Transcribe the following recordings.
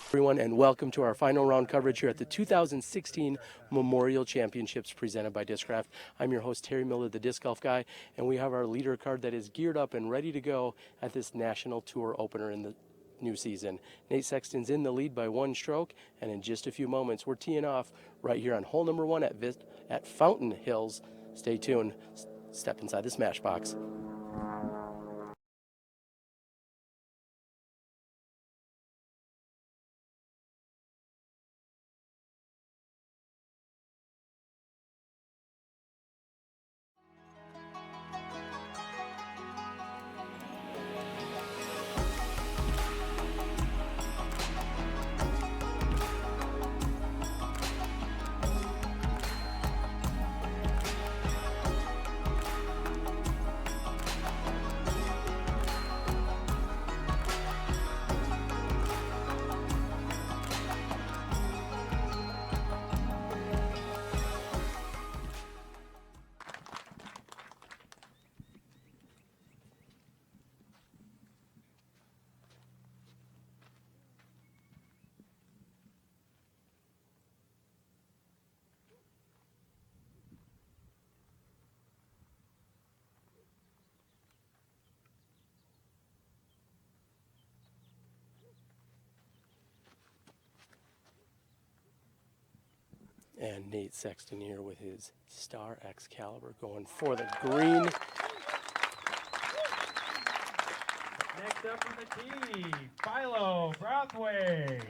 Everyone, and welcome to our final round coverage here at the 2016 Memorial Championships presented by Discraft. I'm your host, Terry Miller, the Disc Golf Guy, and we have our leader card that is geared up and ready to go at this National Tour opener in the new season. Nate Sexton's in the lead by 1 stroke, and in just a few moments, we're teeing off right here on hole number 1 at Fountain Hills. Stay tuned. Step inside the Smashbox. And Nate Sexton here with his Star Excalibur going for the green. Next up on the tee, Philo Brathwaite.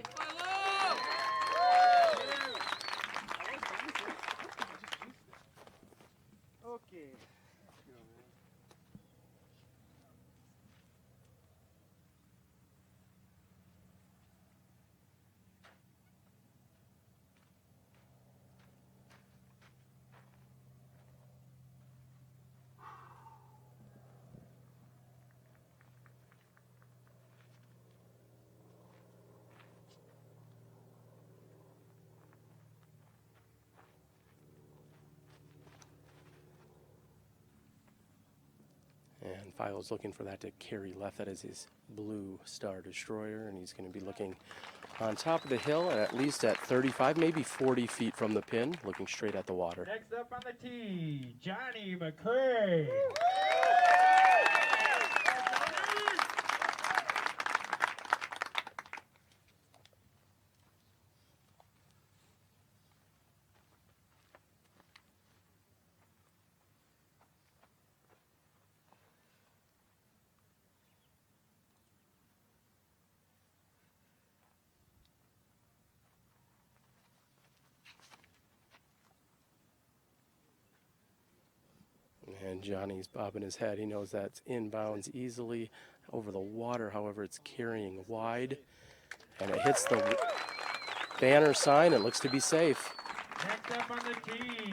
Okay. And Philo's looking for that to carry left. That is his blue Star Destroyer, and he's going to be looking on top of the hill at least at 35, maybe 40 feet from the pin, looking straight at the water. Next up on the tee, JohnE McCray. And Johnny's bobbing his head. He knows that's inbounds easily over the water. However, it's carrying wide, and it hits the banner sign. It looks to be safe. Next up on the tee,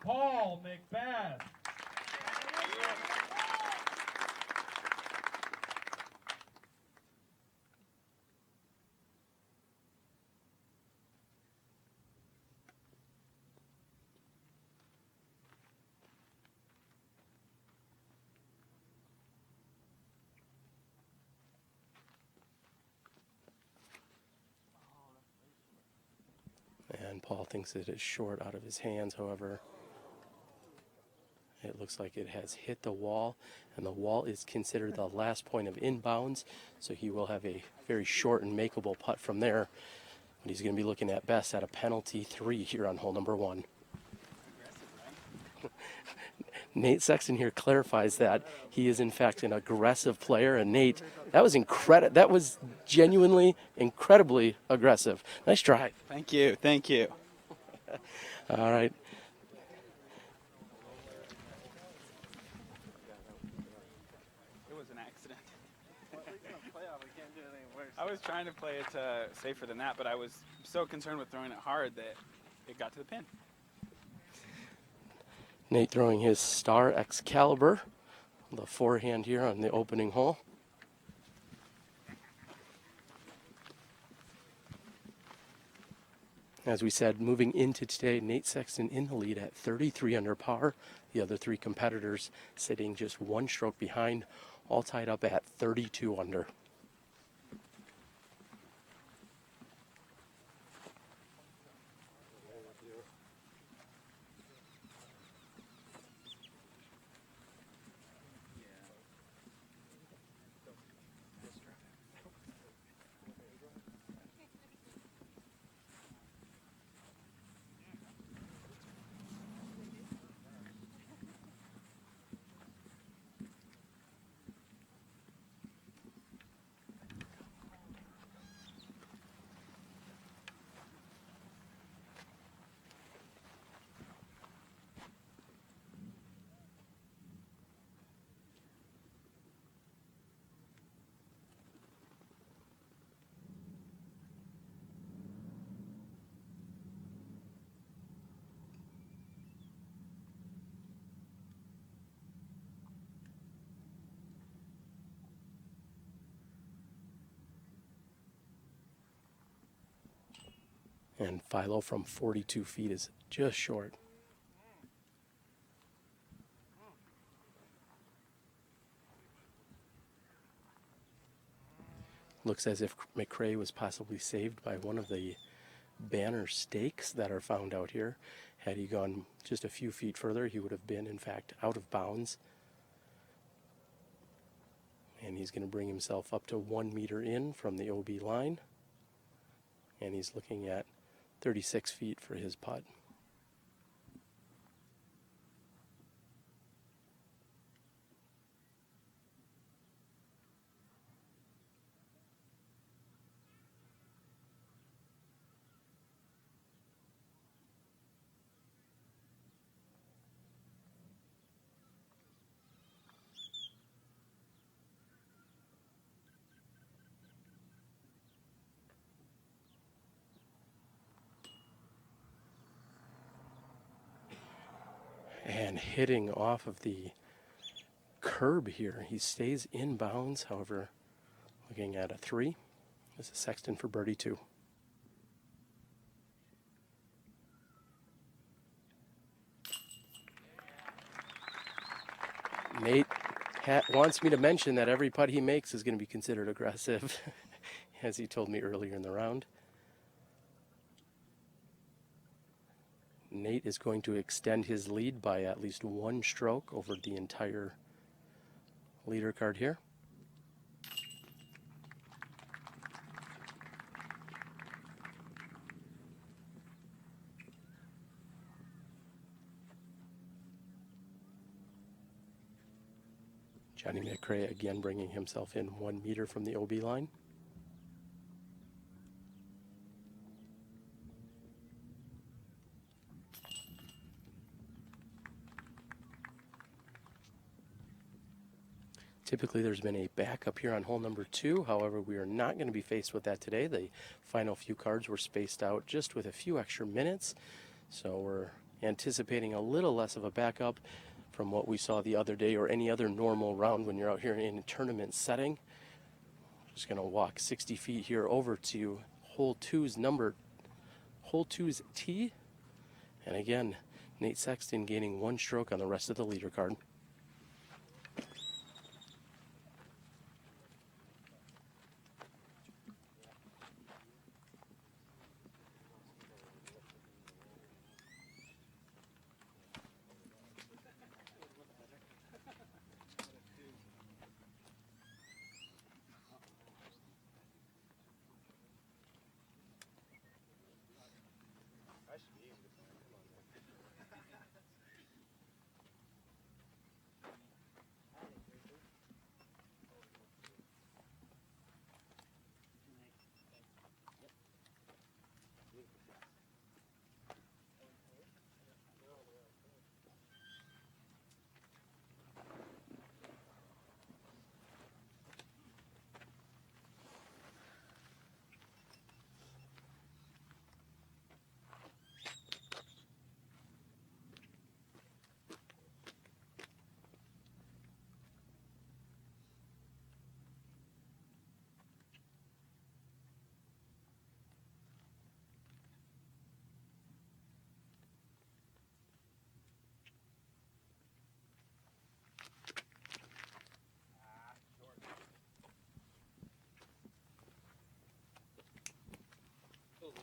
McBeth. And Paul thinks it is short out of his hands. However, it looks like it has hit the wall, and the wall is considered the last point of inbounds, so he will have a very short and makeable putt from there. But he's going to be looking at best at a penalty 3 here on hole number 1. Nate Sexton here clarifies that he is in fact an aggressive player, and Nate, that was genuinely incredibly aggressive. Nice try. Thank you, thank you. All right. It was an accident. I was trying to play it safer than that, but I was so concerned with throwing it hard that it got to the pin. Nate throwing his Star Excalibur, the forehand here on the opening hole. As we said, moving into today, Nate Sexton in the lead at 33 under par. The other 3 competitors sitting just 1 stroke behind, all tied up at 32 under. And Philo from 42 feet is just short. Looks as if McCray was possibly saved by one of the banner stakes that are found out here. Had he gone just a few feet further, he would have been, in fact, out of bounds. And he's going to bring himself up to 1 meter in from the OB line. And he's looking at 36 feet for his putt. And hitting off of the curb here. He stays in bounds, however, looking at a 3. This is Sexton for birdie 2. Nate wants me to mention that every putt he makes is going to be considered aggressive, as he told me earlier in the round. Nate is going to extend his lead by at least 1 stroke over the entire leader card here. JohnE McCray again bringing himself in 1 meter from the OB line. Typically there's been a backup here on hole number 2. However, we are not going to be faced with that today. The final few cards were spaced out just with a few extra minutes. So we're anticipating a little less of a backup from what we saw the other day or any other normal round when you're out here in a tournament setting. Just going to walk 60 feet here over to hole 2's tee. And again, Nate Sexton gaining 1 stroke on the rest of the leader card.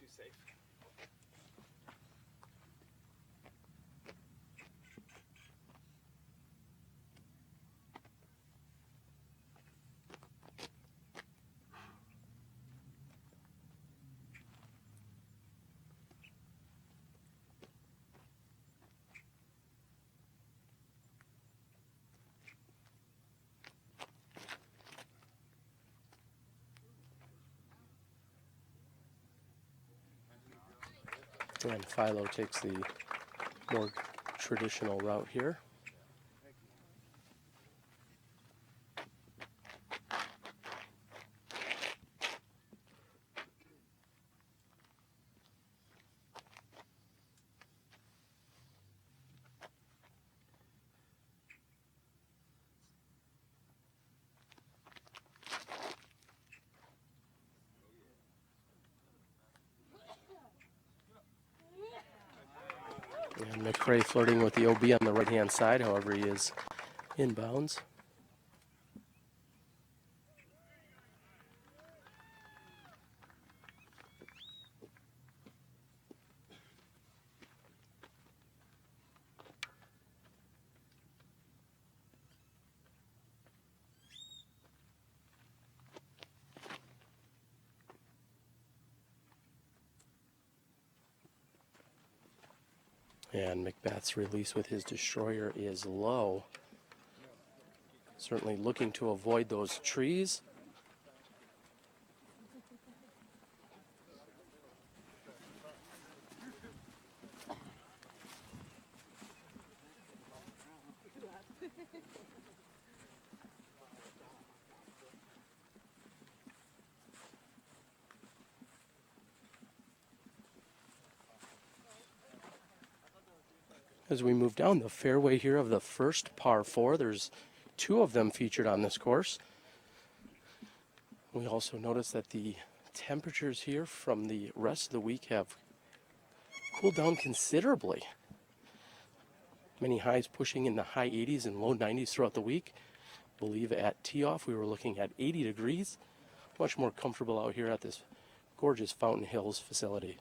Too safe. And Philo takes the more traditional route here. McCray flirting with the OB on the right-hand side, however, he is inbounds. And McBeth's release with his destroyer is low. Certainly looking to avoid those trees. As we move down the fairway here of the first par 4, there's 2 of them featured on this course. We also notice that the temperatures here from the rest of the week have cooled down considerably. Many highs pushing in the high 80s and low 90s throughout the week. I believe at tee-off we were looking at 80 degrees. Much more comfortable out here at this gorgeous Fountain Hills facility.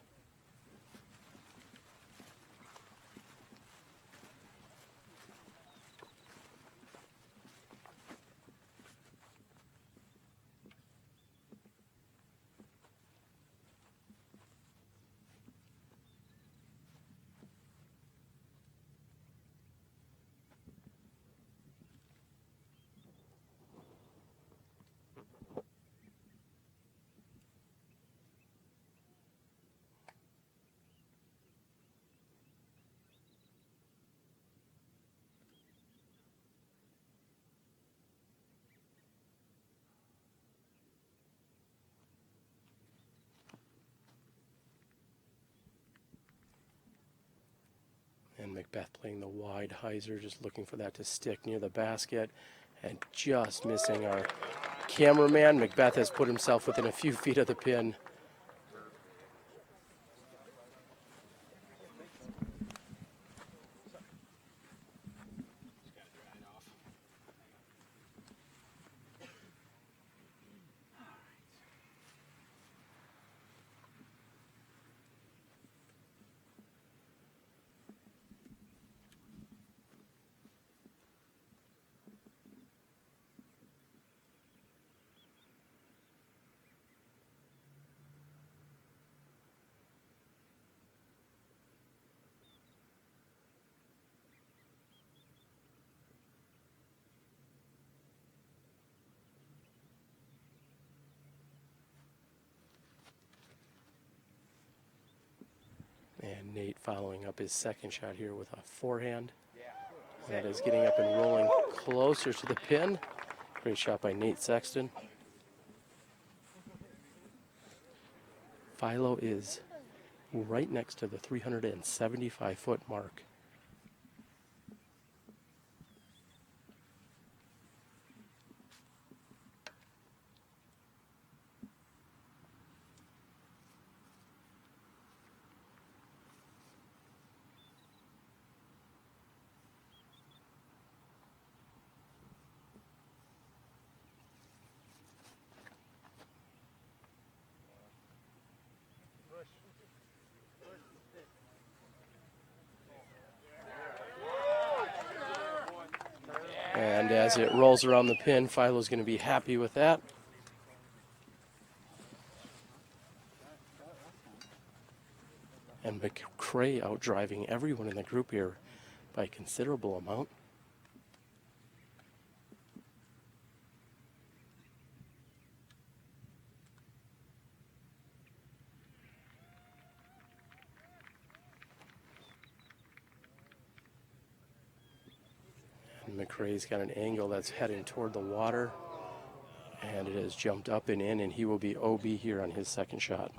And McBeth playing the wide hyzer, just looking for that to stick near the basket and just missing our cameraman. McBeth has put himself within a few feet of the pin. And Nate following up his second shot here with a forehand. That is getting up and rolling closer to the pin. Great shot by Nate Sexton. Philo is right next to the 375-foot mark. And as it rolls around the pin, Philo's going to be happy with that. And McCray out driving everyone in the group here by a considerable amount. And McCray's got an angle that's heading toward the water, and it has jumped up and in, and he will be OB here on his second shot.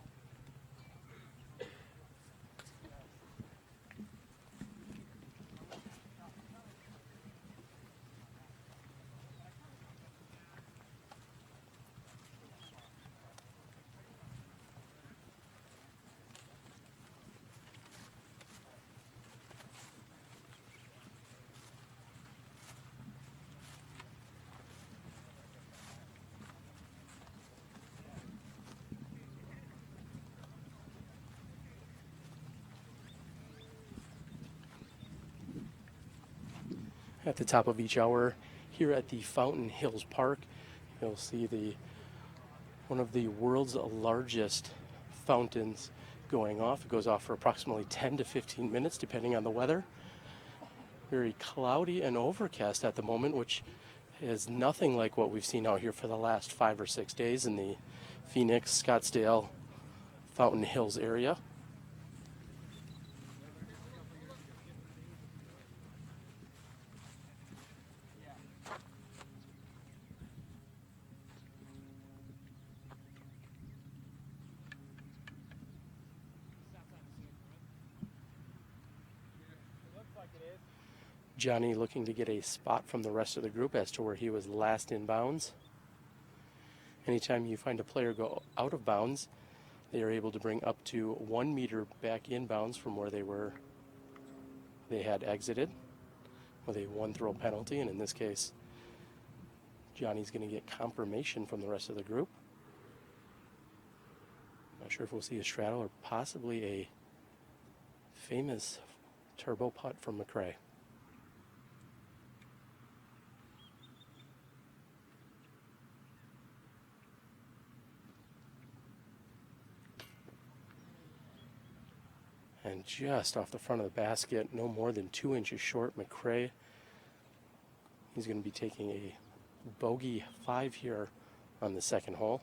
At the top of each hour here at the Fountain Hills Park, you'll see one of the world's largest fountains going off. It goes off for approximately 10 to 15 minutes depending on the weather. Very cloudy and overcast at the moment, which is nothing like what we've seen out here for the last 5 or 6 days in the Phoenix, Scottsdale, Fountain Hills area. Johnny looking to get a spot from the rest of the group as to where he was last in bounds. Anytime you find a player go out of bounds, they are able to bring up to 1 meter back in bounds from where they had exited with a 1-throw penalty. And in this case, Johnny's going to get confirmation from the rest of the group. Not sure if we'll see a straddle or possibly a famous turbo putt from McCray. And just off the front of the basket, no more than 2 inches short, McCray. He's going to be taking a bogey 5 here on the second hole.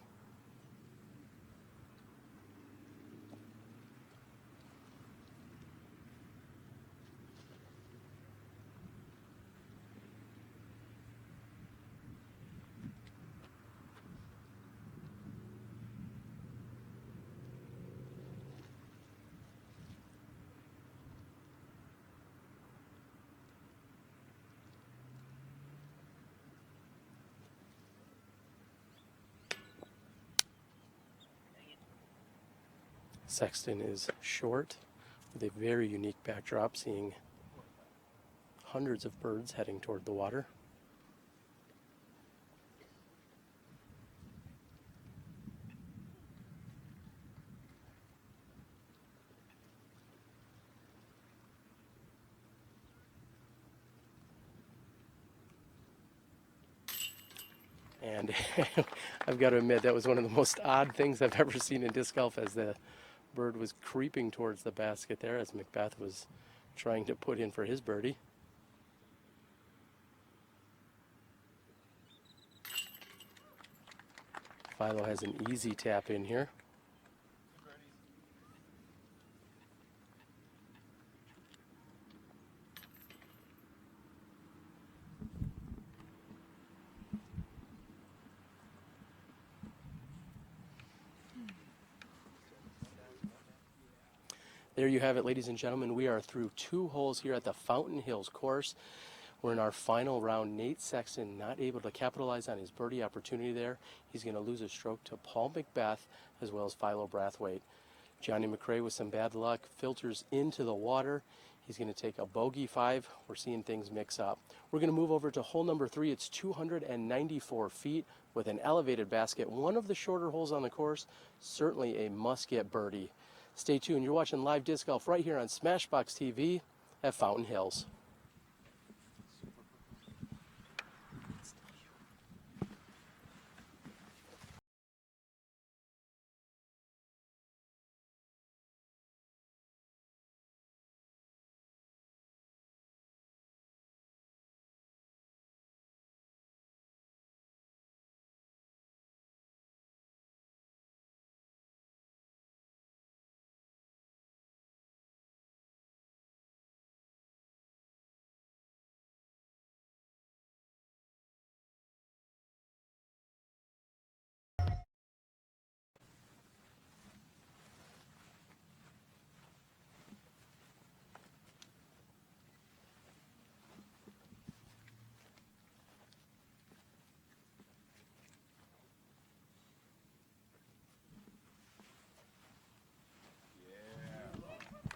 Sexton is short with a very unique backdrop, seeing hundreds of birds heading toward the water. And I've got to admit, that was one of the most odd things I've ever seen in disc golf, as the bird was creeping towards the basket there as McBeth was trying to put in for his birdie. Philo has an easy tap in here. There you have it, ladies and gentlemen. We are through 2 holes here at the Fountain Hills course. We're in our final round. Nate Sexton not able to capitalize on his birdie opportunity there. He's going to lose a stroke to Paul McBeth as well as Philo Brathwaite. JohnE McCray with some bad luck filters into the water. He's going to take a bogey 5. We're seeing things mix up. We're going to move over to hole number 3. It's 294 feet with an elevated basket. One of the shorter holes on the course. Certainly a must-get birdie. Stay tuned. You're watching live disc golf right here on SmashBoxxTV at Fountain Hills.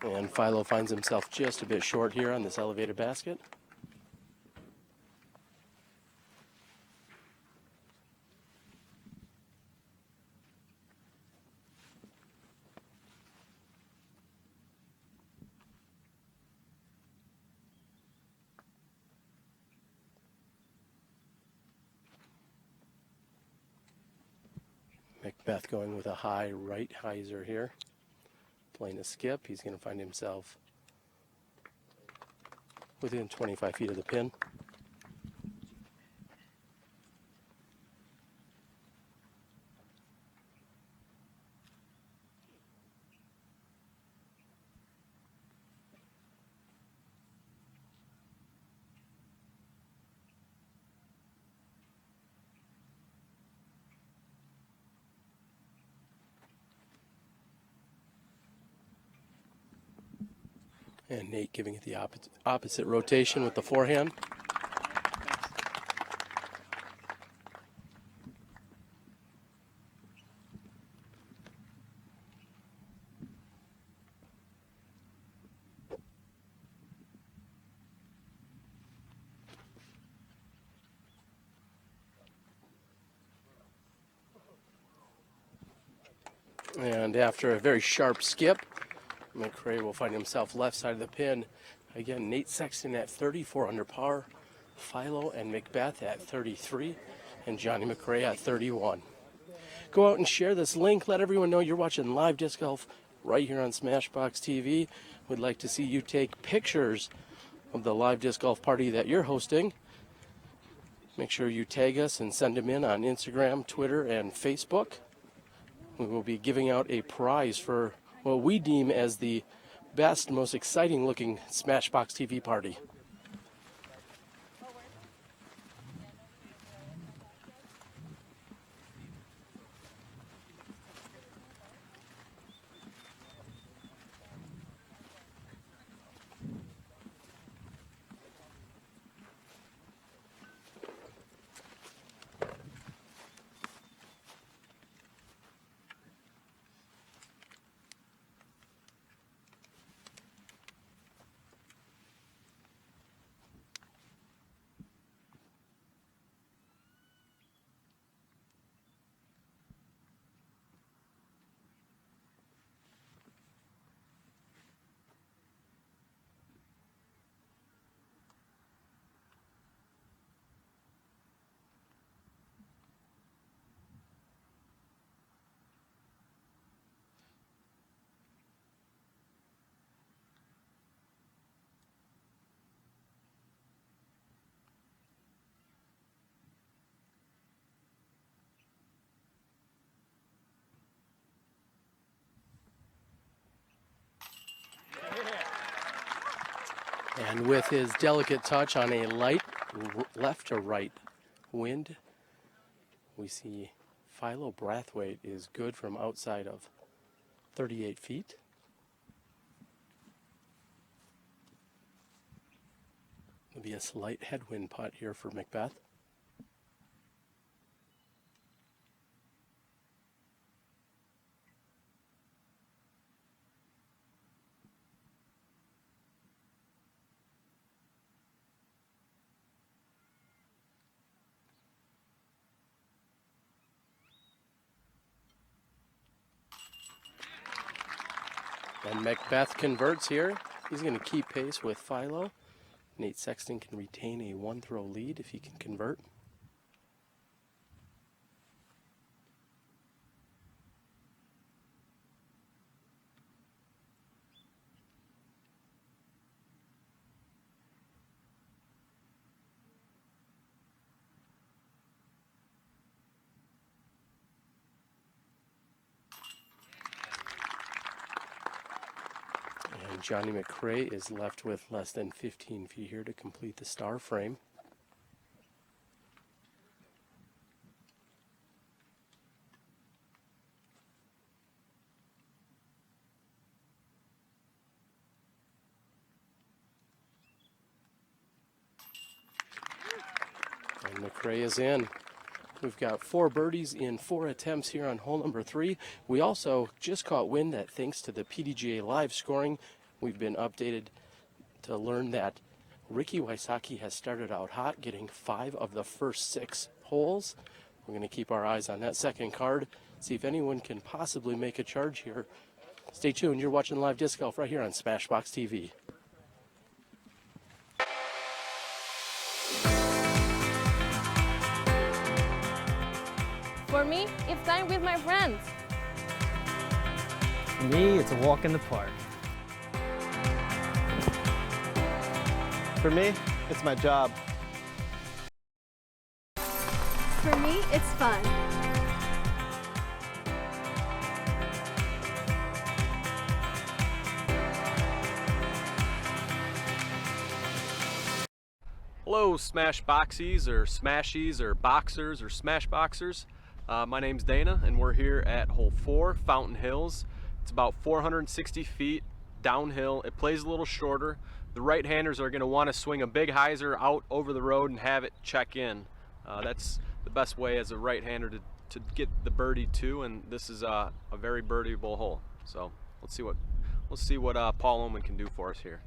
And Philo finds himself just a bit short here on this elevated basket. McBeth going with a high right hyzer here. Playing a skip. He's going to find himself within 25 feet of the pin. And Nate giving it the opposite rotation with the forehand. And after a very sharp skip, McCray will find himself left side of the pin. Again, Nate Sexton at 34 under par, Philo and McBeth at 33, and JohnE McCray at 31. Go out and share this link. Let everyone know you're watching live disc golf right here on SmashBoxxTV. We'd like to see you take pictures of the live disc golf party that you're hosting. Make sure you tag us and send them in on Instagram, Twitter, and Facebook. We will be giving out a prize for what we deem as the best, most exciting looking SmashBoxxTV party. And with his delicate touch on a light left to right wind, we see Philo Brathwaite is good from outside of 38 feet. There'll be a slight headwind putt here for McBeth. And McBeth converts here. He's going to keep pace with Philo. Nate Sexton can retain a one-throw lead if he can convert. And JohnE McCray is left with less than 15 feet here to complete the star frame. And McCray is in. We've got 4 birdies in 4 attempts here on hole number 3. We also just caught wind that thanks to the PDGA live scoring, we've been updated to learn that Ricky Wysocki has started out hot, getting 5 of the first 6 holes. We're going to keep our eyes on that second card, see if anyone can possibly make a charge here. Stay tuned. You're watching live disc golf right here on SmashBoxxTV. For me, it's time with my friends. For me, it's a walk in the park. For me, it's my job. For me, it's fun. Hello SmashBoxxies or Smashies or Boxers or SmashBoxxers. My name's Dana and we're here at hole 4, Fountain Hills. It's about 460 feet downhill. It plays a little shorter. The right-handers are going to want to swing a big hyzer out over the road and have it check in. That's the best way as a right-hander to get the birdie too, and this is a very birdieable hole. So let's see what Paul Oman can do for us here.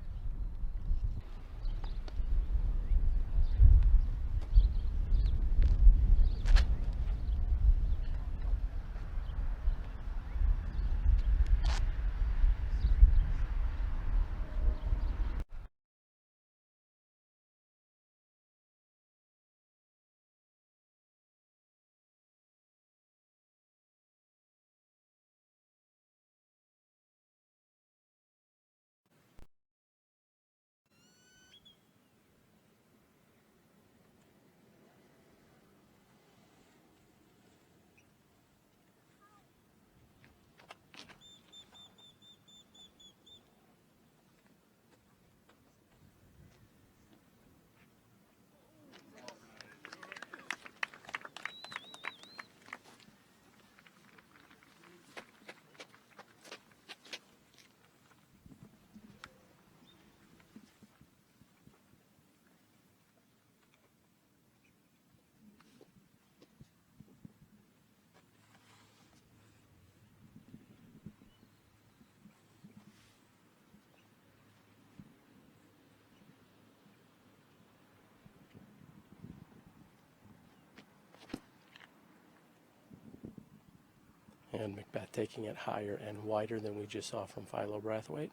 And McBeth taking it higher and wider than we just saw from Philo Brathwaite.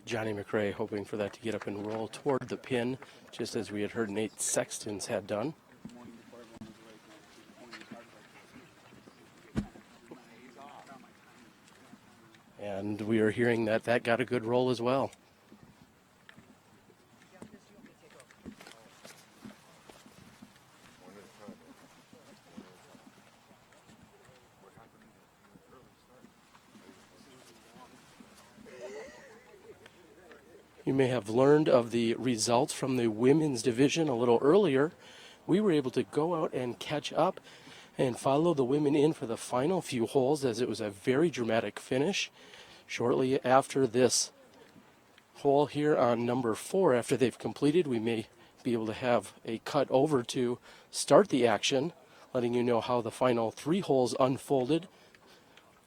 JohnE McCray hoping for that to get up and roll toward the pin, just as we had heard Nate Sexton's had done. And we are hearing that that got a good roll as well. You may have learned of the results from the women's division a little earlier. We were able to go out and catch up and follow the women in for the final few holes, as it was a very dramatic finish. Shortly after this hole here on number 4, after they've completed, we may be able to have a cut over to start the action, letting you know how the final 3 holes unfolded.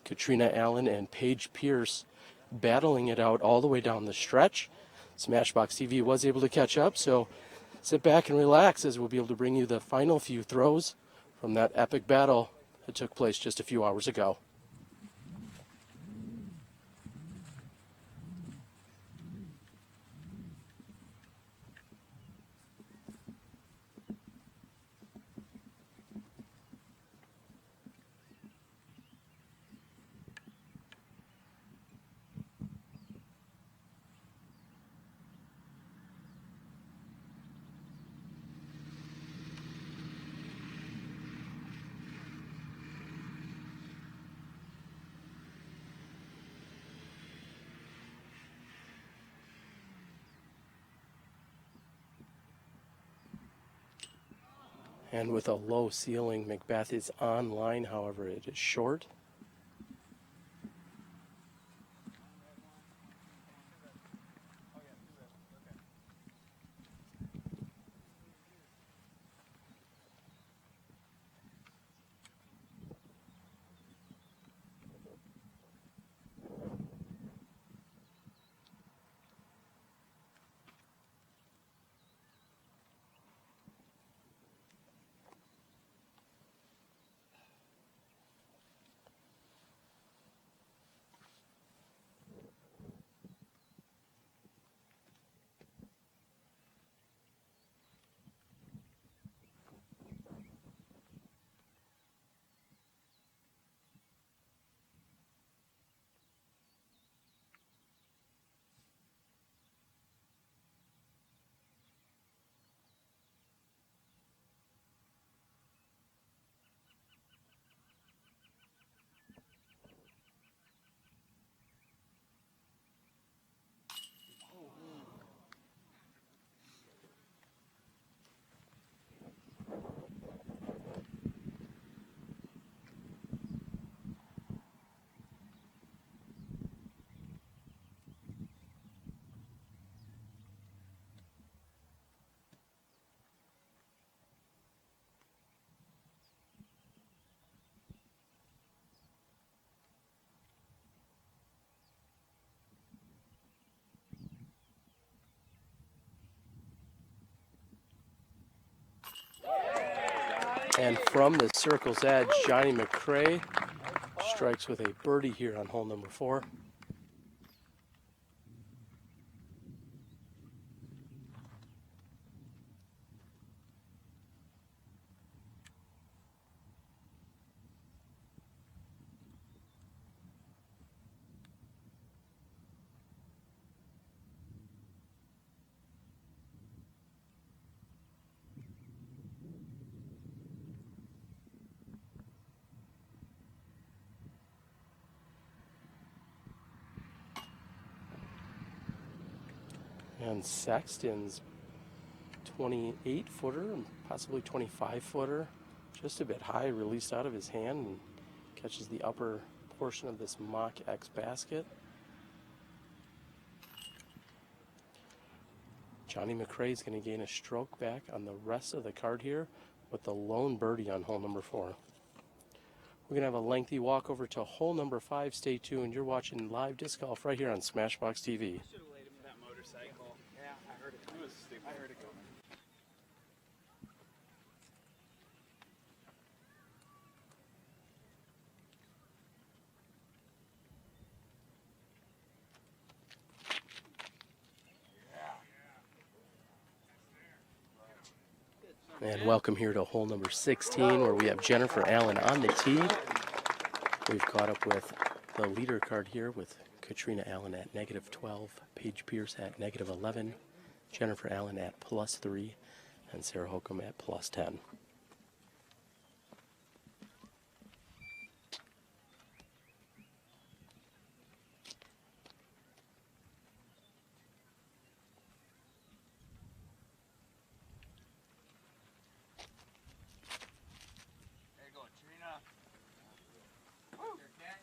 Katrina Allen and Paige Pierce battling it out all the way down the stretch. SmashBoxxTV was able to catch up, so sit back and relax as we'll be able to bring you the final few throws from that epic battle that took place just a few hours ago. And with a low ceiling, McBeth is on line, however, it is short. And from the circle's edge, JohnE McCray strikes with a birdie here on hole number 4. And Sexton's 28-footer, possibly 25-footer, just a bit high, released out of his hand and catches the upper portion of this mock X basket. JohnE McCray is going to gain a stroke back on the rest of the card here with the lone birdie on hole number 4. We're going to have a lengthy walk over to hole number 5. Stay tuned. You're watching live disc golf right here on SmashBoxxTV. Motorcycle. Yeah, I heard it. It was stupid. I heard it coming. And welcome here to hole number 16, where we have Jennifer Allen on the tee. We've caught up with the leader card here with Katrina Allen at -12, Paige Pierce at -11, Jennifer Allen at +3, and Sarah Holcomb at +10. There you go, Trina. Woo. Yeah.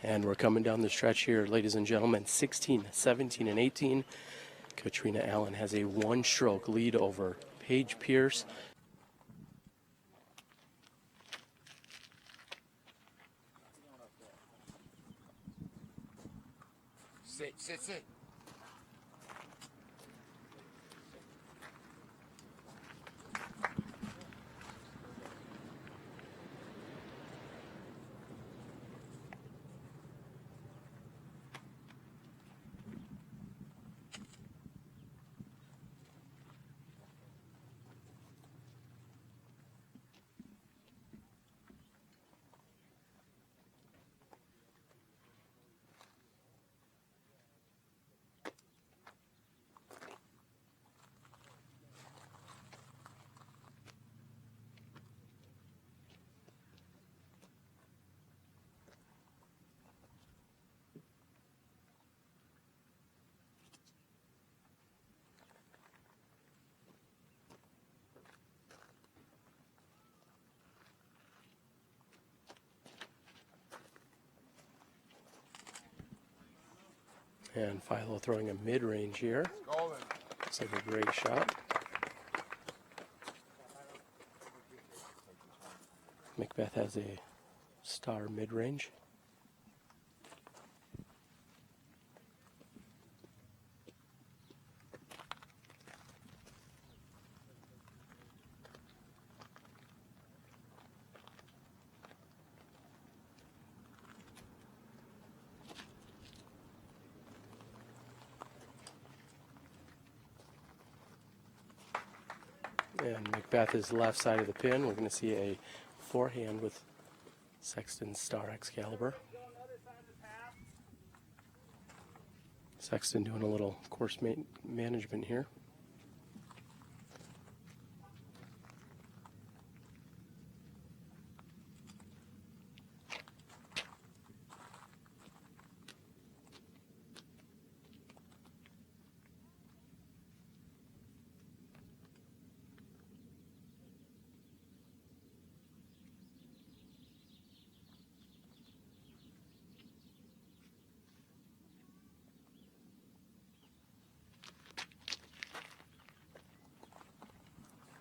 And we're coming down the stretch here, ladies and gentlemen. 16, 17, and 18. Katrina Allen has a one-stroke lead over Paige Pierce. Sit. And Philo throwing a mid-range here. Looks like a great shot. McBeth has a star mid-range. And McBeth is left side of the pin. We're going to see a forehand with Sexton's Star Excalibur. Sexton doing a little course management here.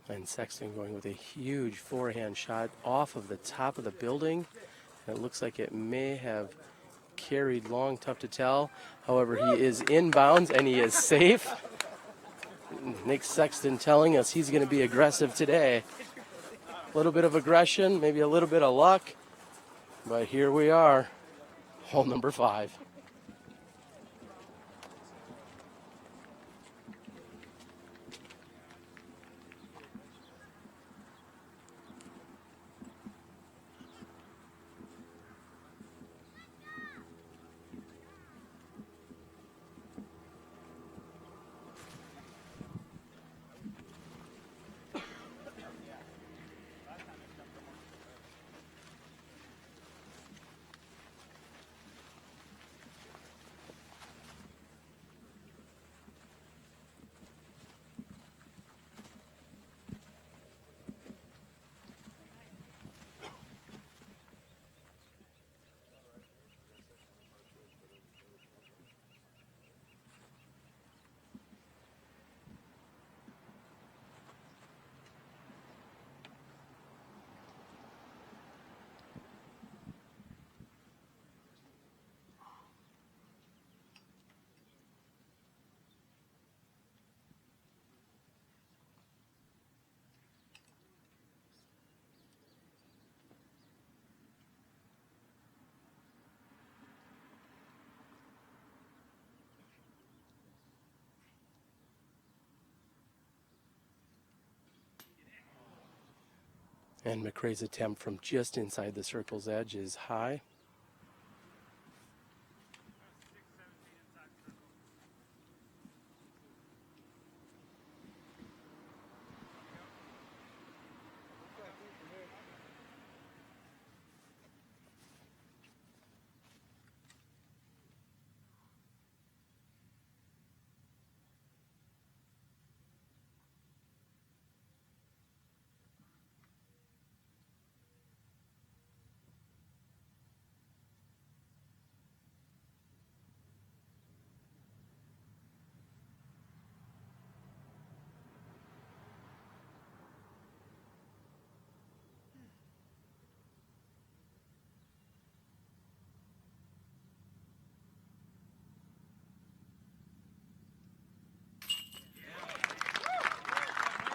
And Sexton going with a huge forehand shot off of the top of the building. And it looks like it may have carried long, tough to tell. However, he is inbounds and he is safe. Nate Sexton telling us he's going to be aggressive today. A little bit of aggression, maybe a little bit of luck. But here we are, hole number 5. And McCray's attempt from just inside the circle's edge is high.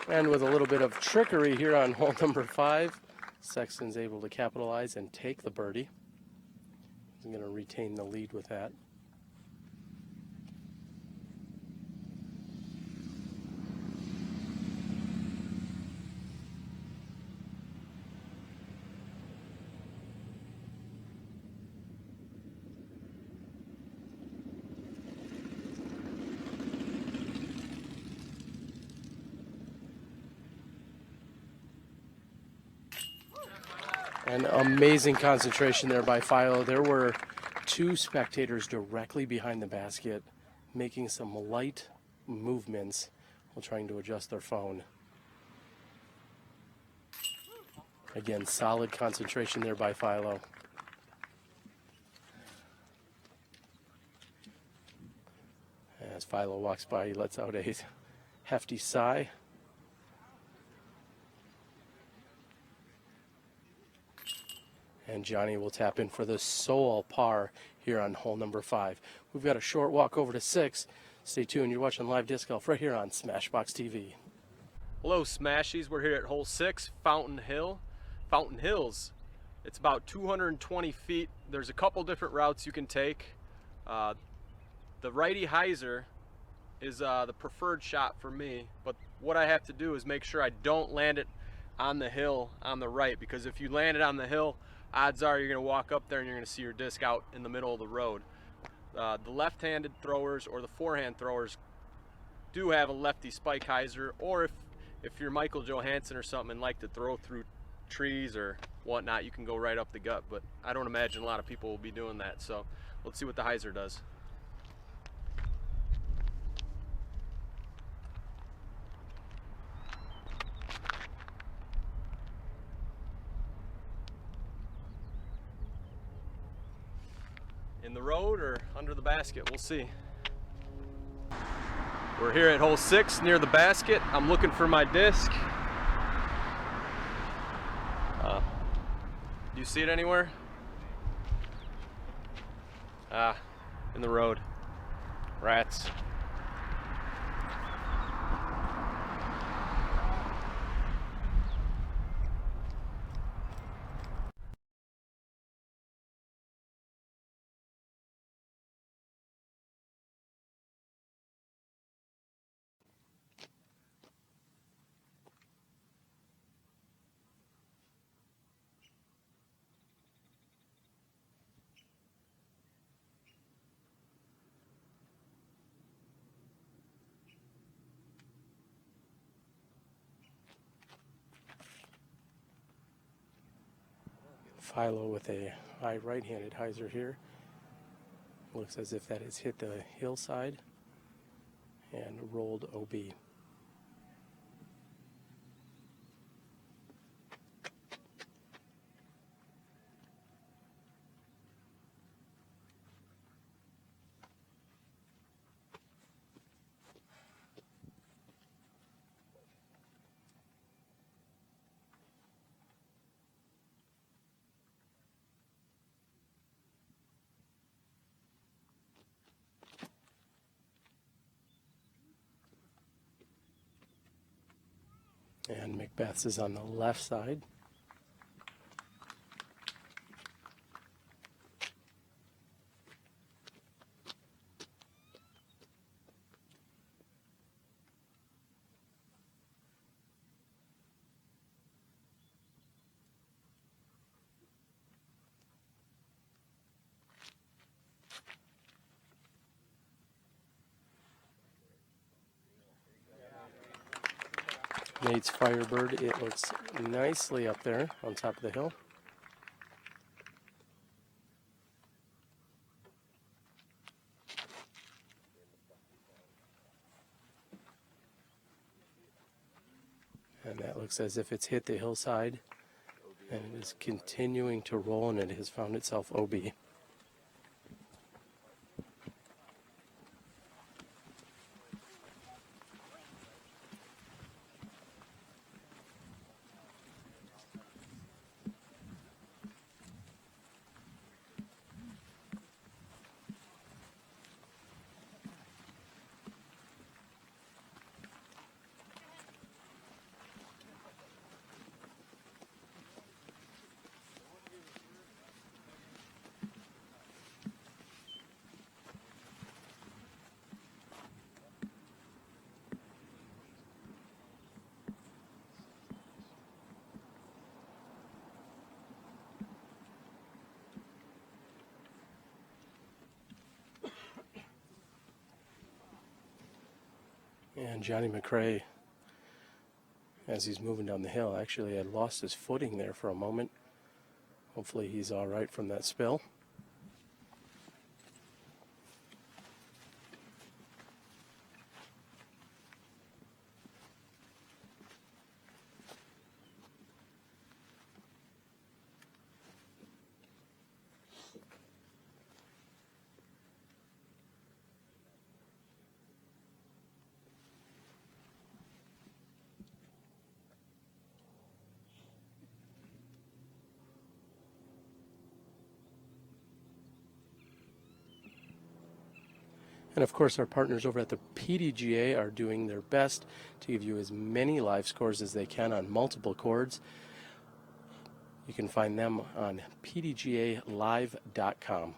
And with a little bit of trickery here on hole number 5, Sexton's able to capitalize and take the birdie. He's going to retain the lead with that. An amazing concentration there by Philo. There were 2 spectators directly behind the basket making some light movements while trying to adjust their phone. Again, solid concentration there by Philo. As Philo walks by, he lets out a hefty sigh. And Johnny will tap in for the sole par here on hole number 5. We've got a short walk over to 6. Stay tuned. You're watching live disc golf right here on SmashBoxxTV. Hello, Smashies. We're here at hole 6, Fountain Hills. It's about 220 feet. There's a couple different routes you can take. The righty hyzer is the preferred shot for me, but what I have to do is make sure I don't land it on the hill on the right, because if you land it on the hill, odds are you're going to walk up there and you're going to see your disc out in the middle of the road. The left-handed throwers or the forehand throwers do have a lefty spike hyzer, or if you're Michael Johansson or something and like to throw through trees or whatnot, you can go right up the gut, but I don't imagine a lot of people will be doing that, so let's see what the hyzer does. In the road or under the basket, we'll see. We're here at hole 6 near the basket. I'm looking for my disc. Do you see it anywhere? In the road. Rats. Philo with a high right-handed hyzer here. Looks as if that has hit the hillside and rolled OB. And McBeth is on the left side. Nate's Firebird, it looks nicely up there on top of the hill. And that looks as if it's hit the hillside and it is continuing to roll, and it has found itself OB. And JohnE McCray, as he's moving down the hill, actually had lost his footing there for a moment. Hopefully he's all right from that spill. And of course, our partners over at the PDGA are doing their best to give you as many live scores as they can on multiple chords. You can find them on pdgalive.com.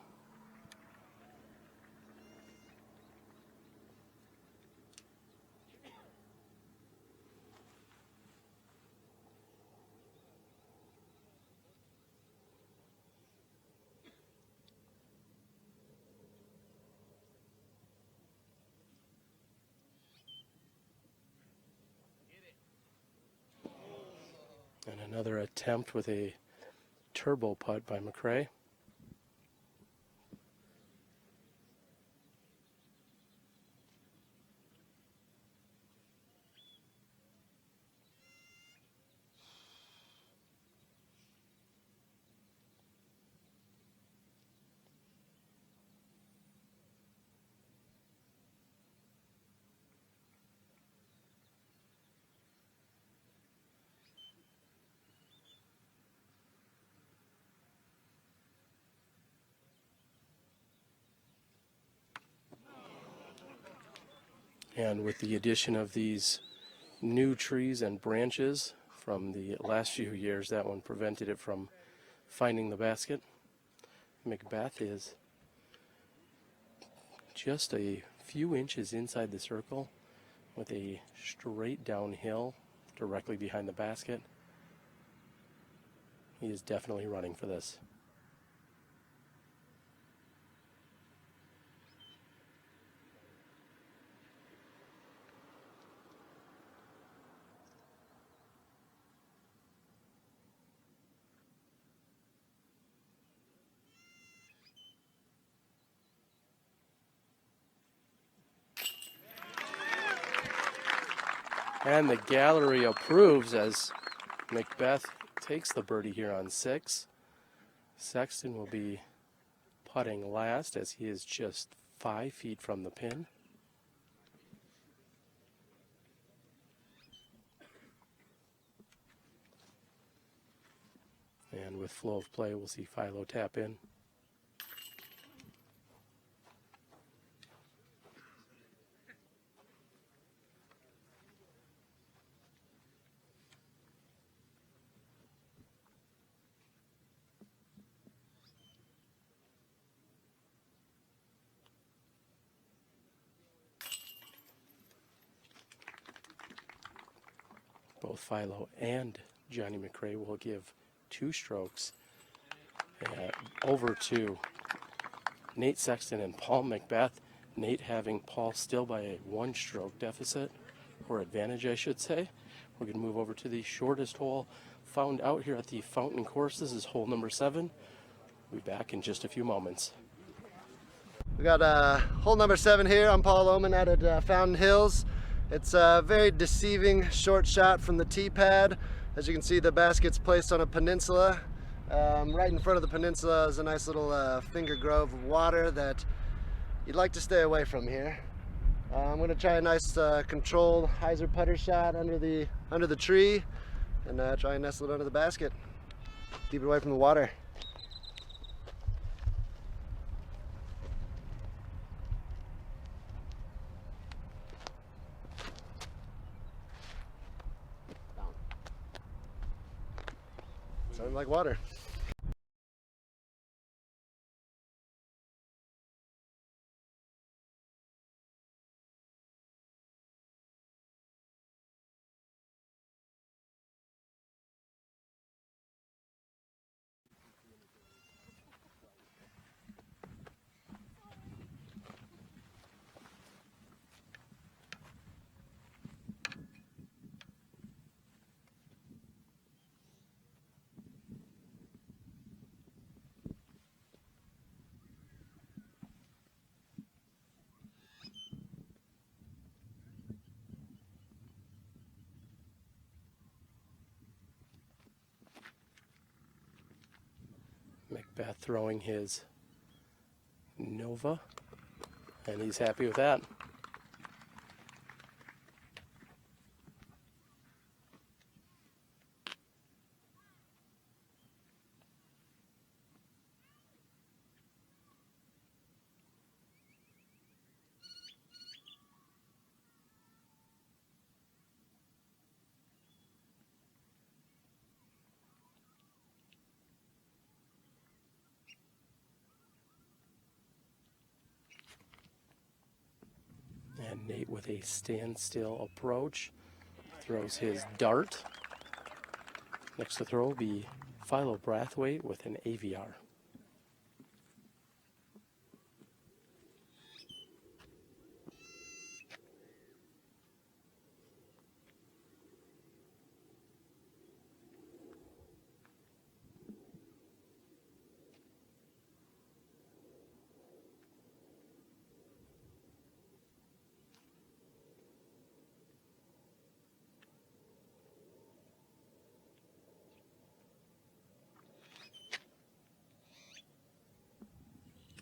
And another attempt with a turbo putt by McCray. And with the addition of these new trees and branches from the last few years, that one prevented it from finding the basket. McBeth is just a few inches inside the circle with a straight downhill directly behind the basket. He is definitely running for this. And the gallery approves as McBeth takes the birdie here on 6. Sexton will be putting last as he is just 5 feet from the pin. And with flow of play, we'll see Philo tap in. Both Philo and JohnE McCray will give 2 strokes over to Nate Sexton and Paul McBeth. Nate having Paul still by a 1-stroke deficit, or advantage, I should say. We're going to move over to the shortest hole found out here at the Fountain Course. This is hole number 7. We'll be back in just a few moments. We got hole number 7 here. I'm Paul Oman out at Fountain Hills. It's a very deceiving short shot from the tee pad. As you can see, the basket's placed on a peninsula. Right in front of the peninsula is a nice little finger grove of water that you'd like to stay away from here. I'm going to try a nice controlled hyzer putter shot under the tree and try and nestle it under the basket. Keep it away from the water. Sounds like water. McBeth throwing his Nova, and he's happy with that. And Nate with a standstill approach throws his dart. Next to throw will be Philo Brathwaite with an AVR.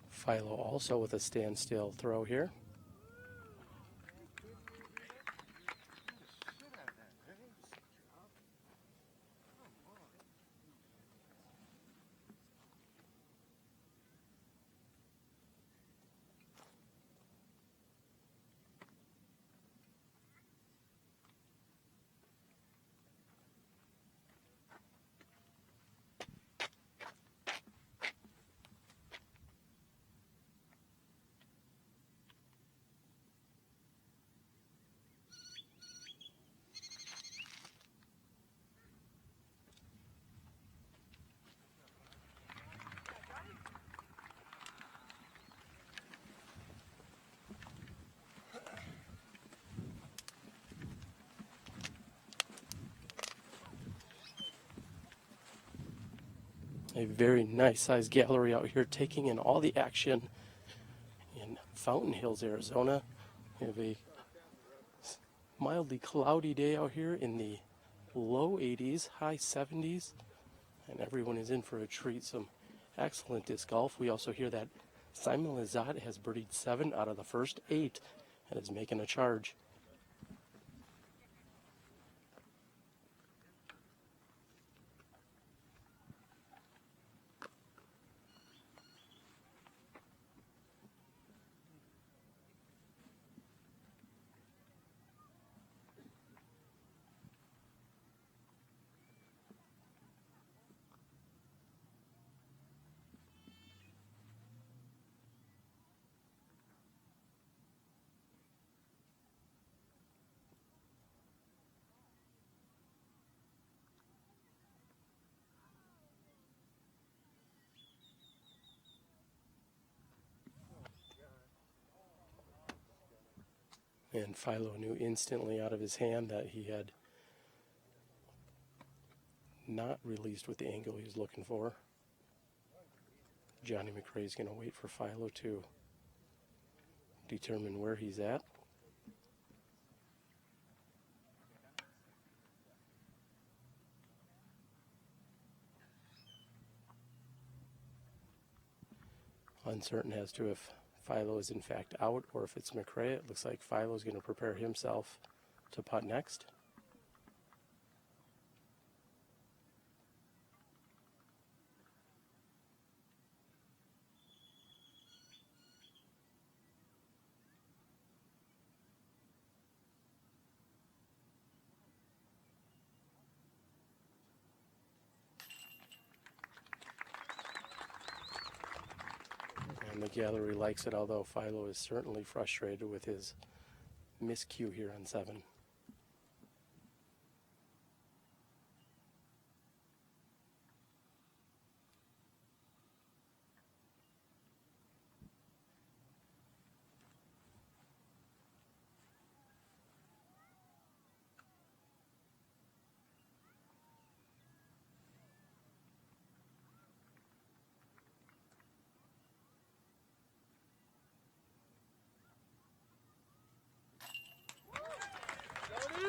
Philo also with a standstill throw here. A very nice sized gallery out here taking in all the action in Fountain Hills, Arizona. We have a mildly cloudy day out here in the low 80s, high 70s, and everyone is in for a treat. Some excellent disc golf. We also hear that Simon Lizotte has birdied 7 out of the first 8 and is making a charge. And Philo knew instantly out of his hand that he had not released with the angle he was looking for. JohnE McCray is going to wait for Philo to determine where he's at. Uncertain as to if Philo is in fact out or if it's McCray. It looks like Philo is going to prepare himself to putt next. And the gallery likes it, although Philo is certainly frustrated with his miscue here on 7.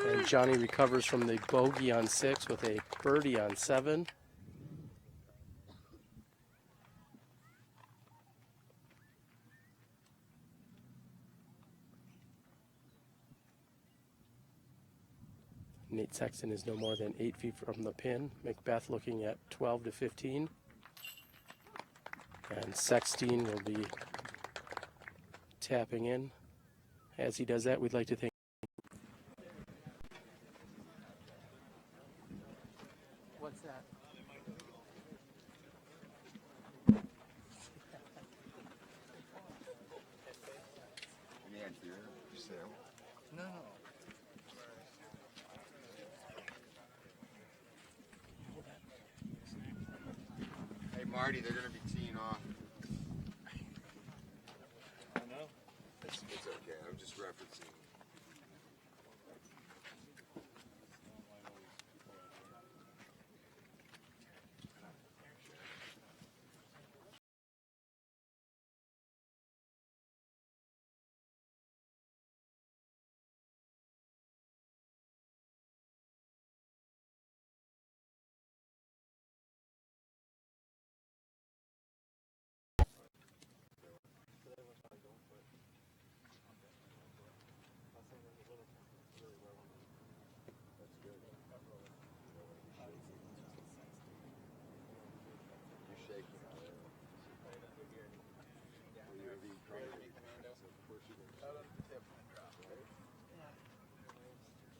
And Johnny recovers from the bogey on 6 with a birdie on 7. Nate Sexton is no more than 8 feet from the pin. McBeth looking at 12 to 15. And Sexton will be tapping in. As he does that, we'd like to thank What's that? Any idea for sale? No. Hey Marty, they're gonna be teeing off. I know. It's okay. I'm just referencing.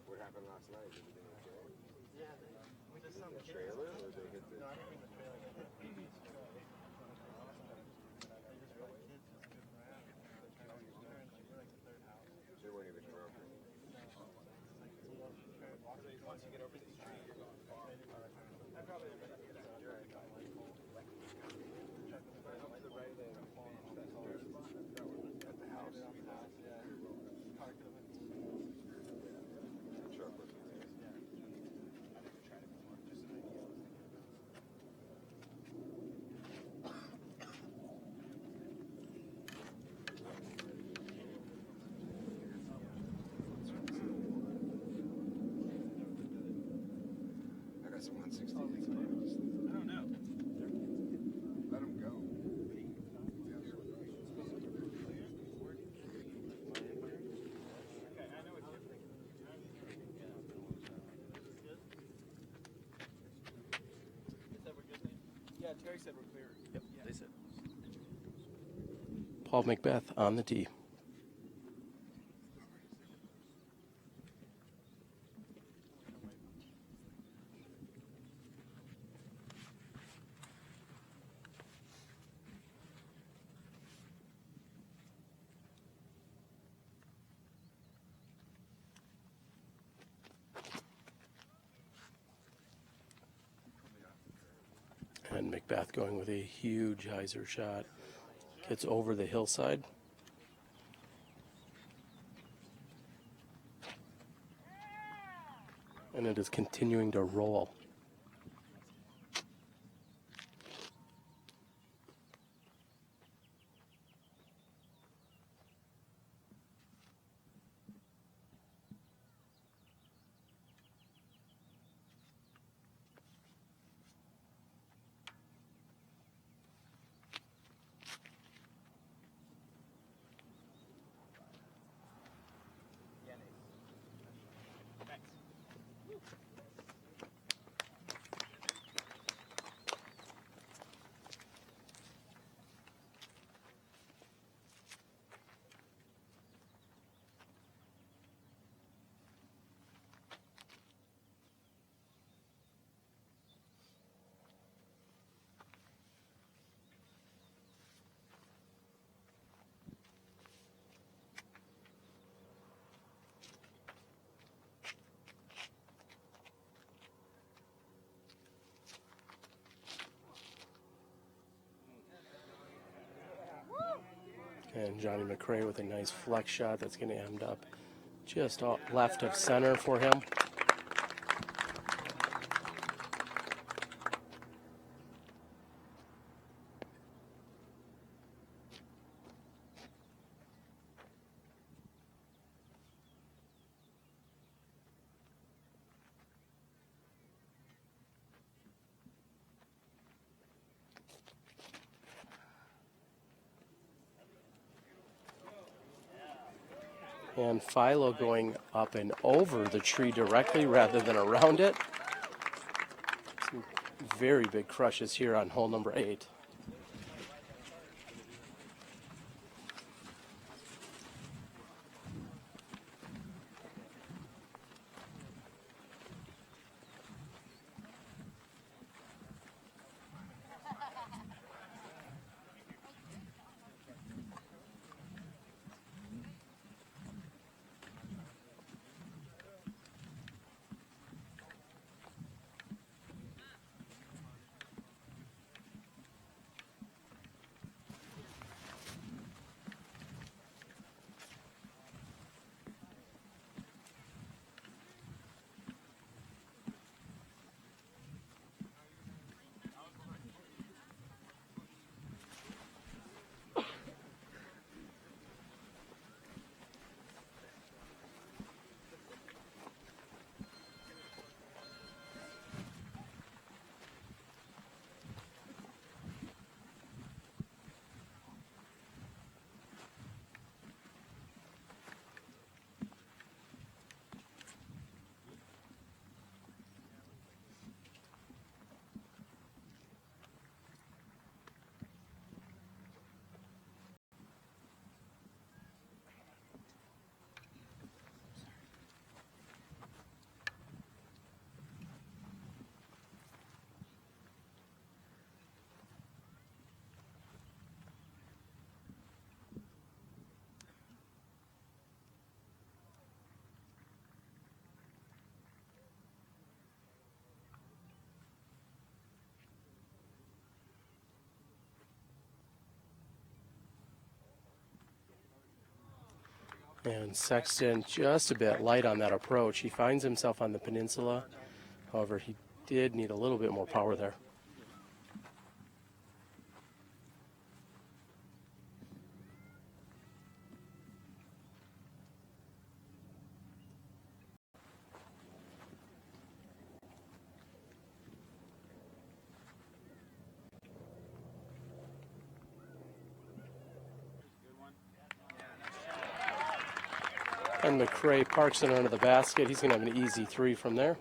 What happened last night? Everything okay? Yeah, we just In the trailer, or they hit the? No, I didn't mean the trailer. They weren't even broken. Once you get over the street, you're going far. I probably have been At the house. The truck was I got some 160. I don't know. Let them go. Yeah, Terry said we're clear. Yep, they said. Paul McBeth on the tee. And McBeth going with a huge hyzer shot. Gets over the hillside. And it is continuing to roll. And JohnE McCray with a nice flex shot that's going to end up just off left of center for him. And Philo going up and over the tree directly rather than around it. Some very big crushes here on hole number 8. And Sexton just a bit light on that approach. He finds himself on the peninsula. However, he did need a little bit more power there. And McCray parks it under the basket. He's going to have an easy 3 from there.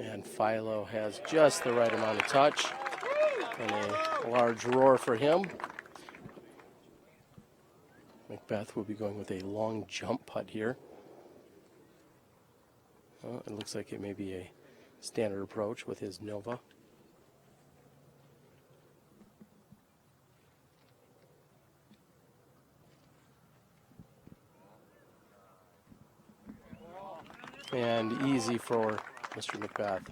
And Philo has just the right amount of touch. And a large roar for him. McBeth will be going with a long jump putt here. It looks like it may be a standard approach with his Nova. And easy for Mr. McBeth.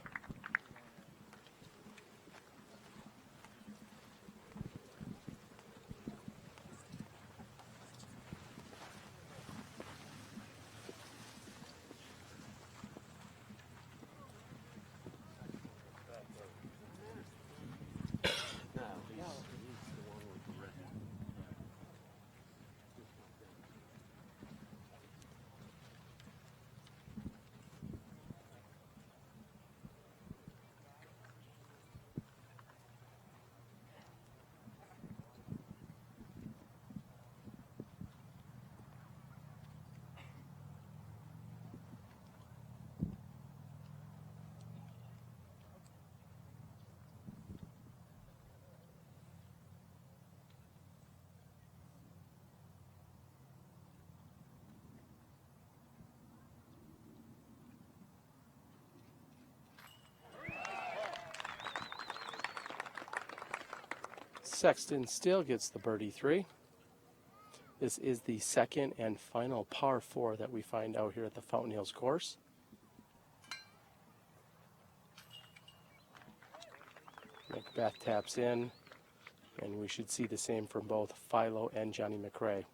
Sexton still gets the birdie 3. This is the second and final par 4 that we find out here at the Fountain Hills course. McBeth taps in, and we should see the same from both Philo and JohnE McCray.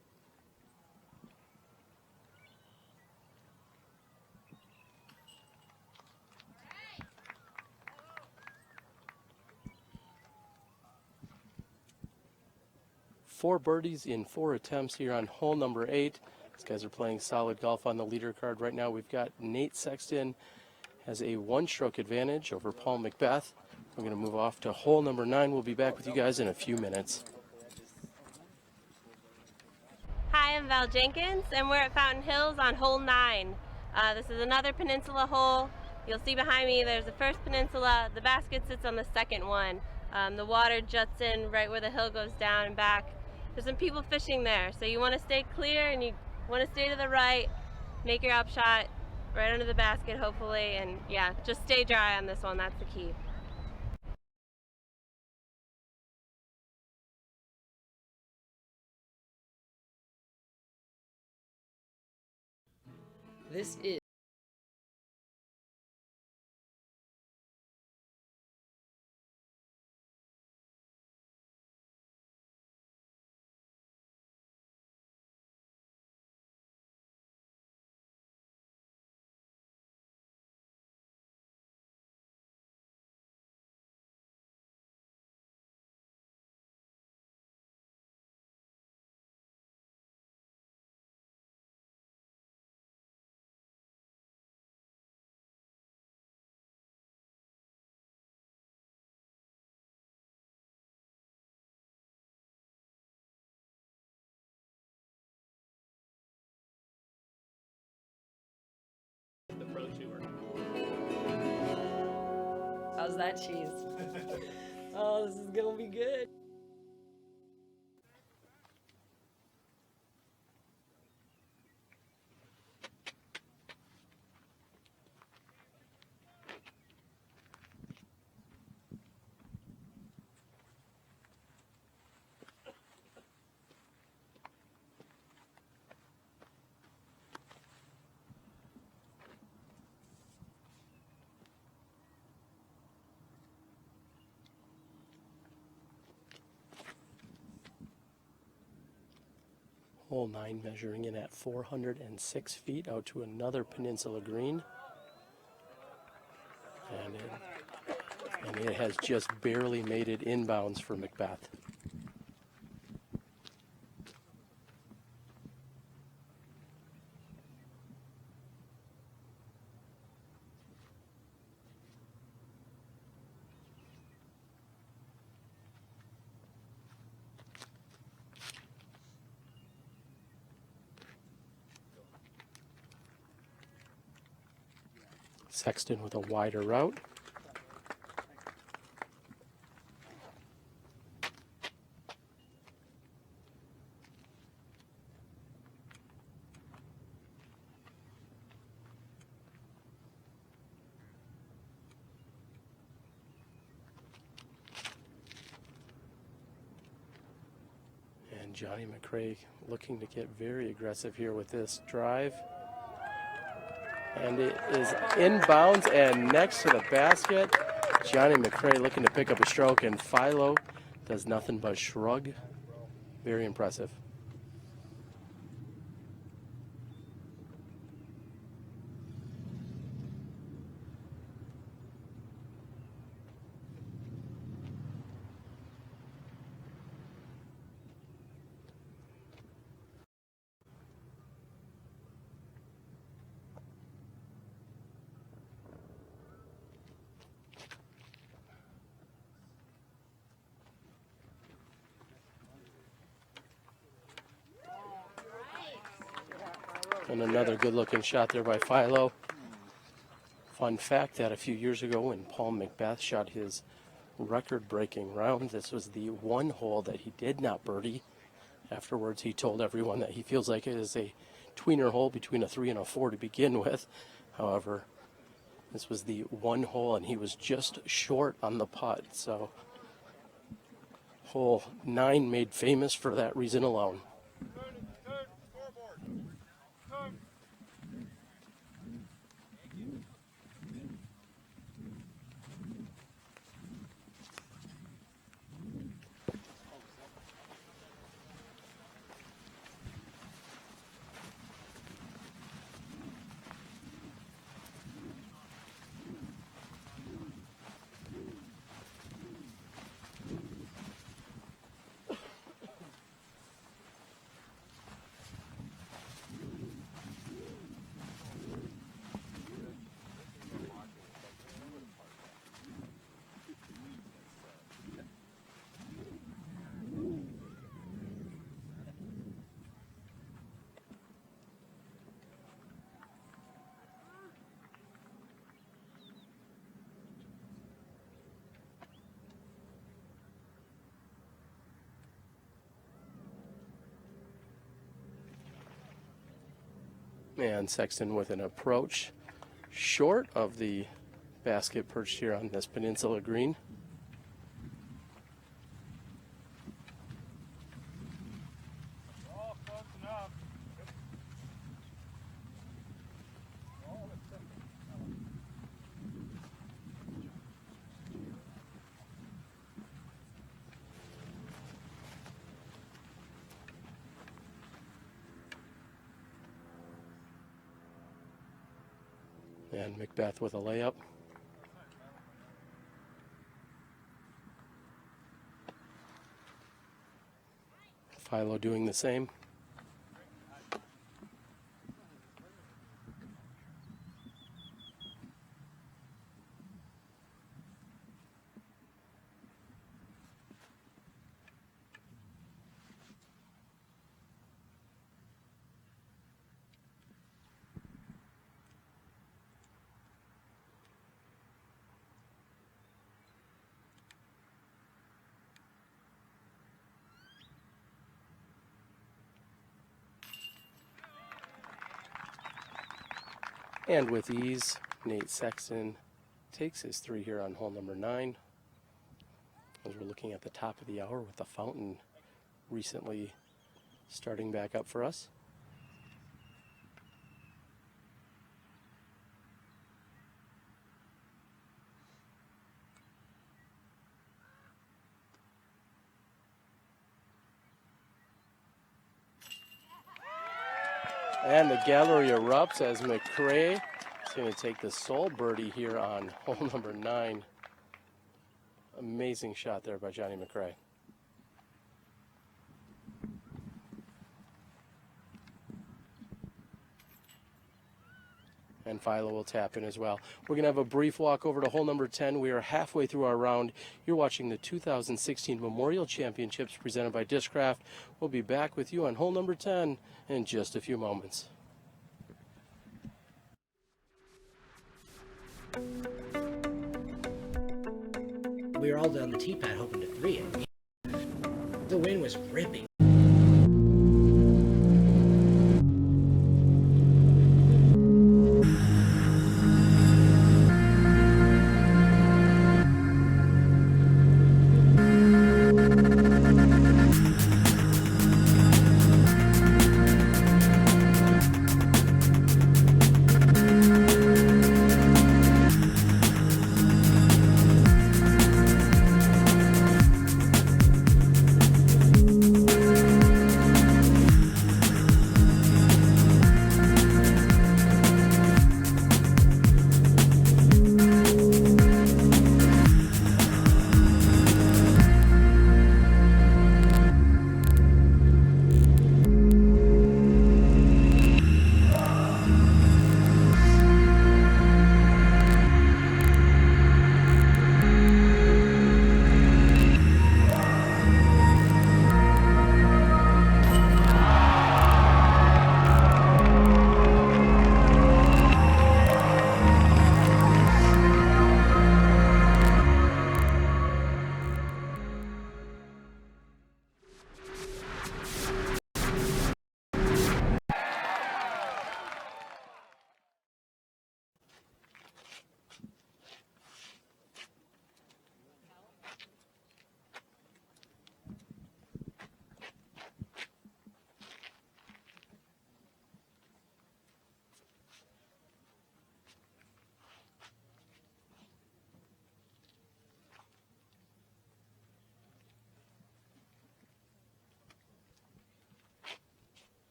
4 birdies in 4 attempts here on hole number 8. These guys are playing solid golf on the leader card right now. We've got Nate Sexton has a 1-stroke advantage over Paul McBeth. We're going to move off to hole number 9. We'll be back with you guys in a few minutes. Hi, I'm Val Jenkins, and we're at Fountain Hills on hole 9. This is another peninsula hole. You'll see behind me there's the first peninsula. The basket sits on the second one. The water juts in right where the hill goes down and back. There's some people fishing there, so you want to stay clear and you want to stay to the right, make your up shot right under the basket hopefully, and yeah, just stay dry on this one, that's the key. This is The pro tour. how's that cheese? Oh, this is gonna be good. Hole 9 measuring in at 406 feet out to another peninsula green. And it has just barely made it inbounds for McBeth. Sexton with a wider route. And JohnE McCray looking to get very aggressive here with this drive. And it is inbounds and next to the basket. JohnE McCray looking to pick up a stroke, and Philo does nothing but shrug. Very impressive. And another good-looking shot there by Philo. Fun fact that a few years ago when Paul McBeth shot his record-breaking round, this was the one hole that he did not birdie. Afterwards, he told everyone that he feels like it is a tweener hole between a 3 and a 4 to begin with. However, this was the one hole, and he was just short on the putt. So, hole 9 made famous for that reason alone. And Sexton with an approach short of the basket perched here on this peninsula green. And McBeth with a layup. Philo doing the same. And with ease, Nate Sexton takes his three here on hole number 9. As we're looking at the top of the hour with the fountain recently starting back up for us. And the gallery erupts as McCray is going to take the sole birdie here on hole number 9. Amazing shot there by JohnE McCray. And Philo will tap in as well. We're going to have a brief walk over to hole number 10. We are halfway through our round. You're watching the 2016 Memorial Championships presented by Discraft. We'll be back with you on hole number 10 in just a few moments. We were all on the tee pad hoping to 3 it. The wind was ripping.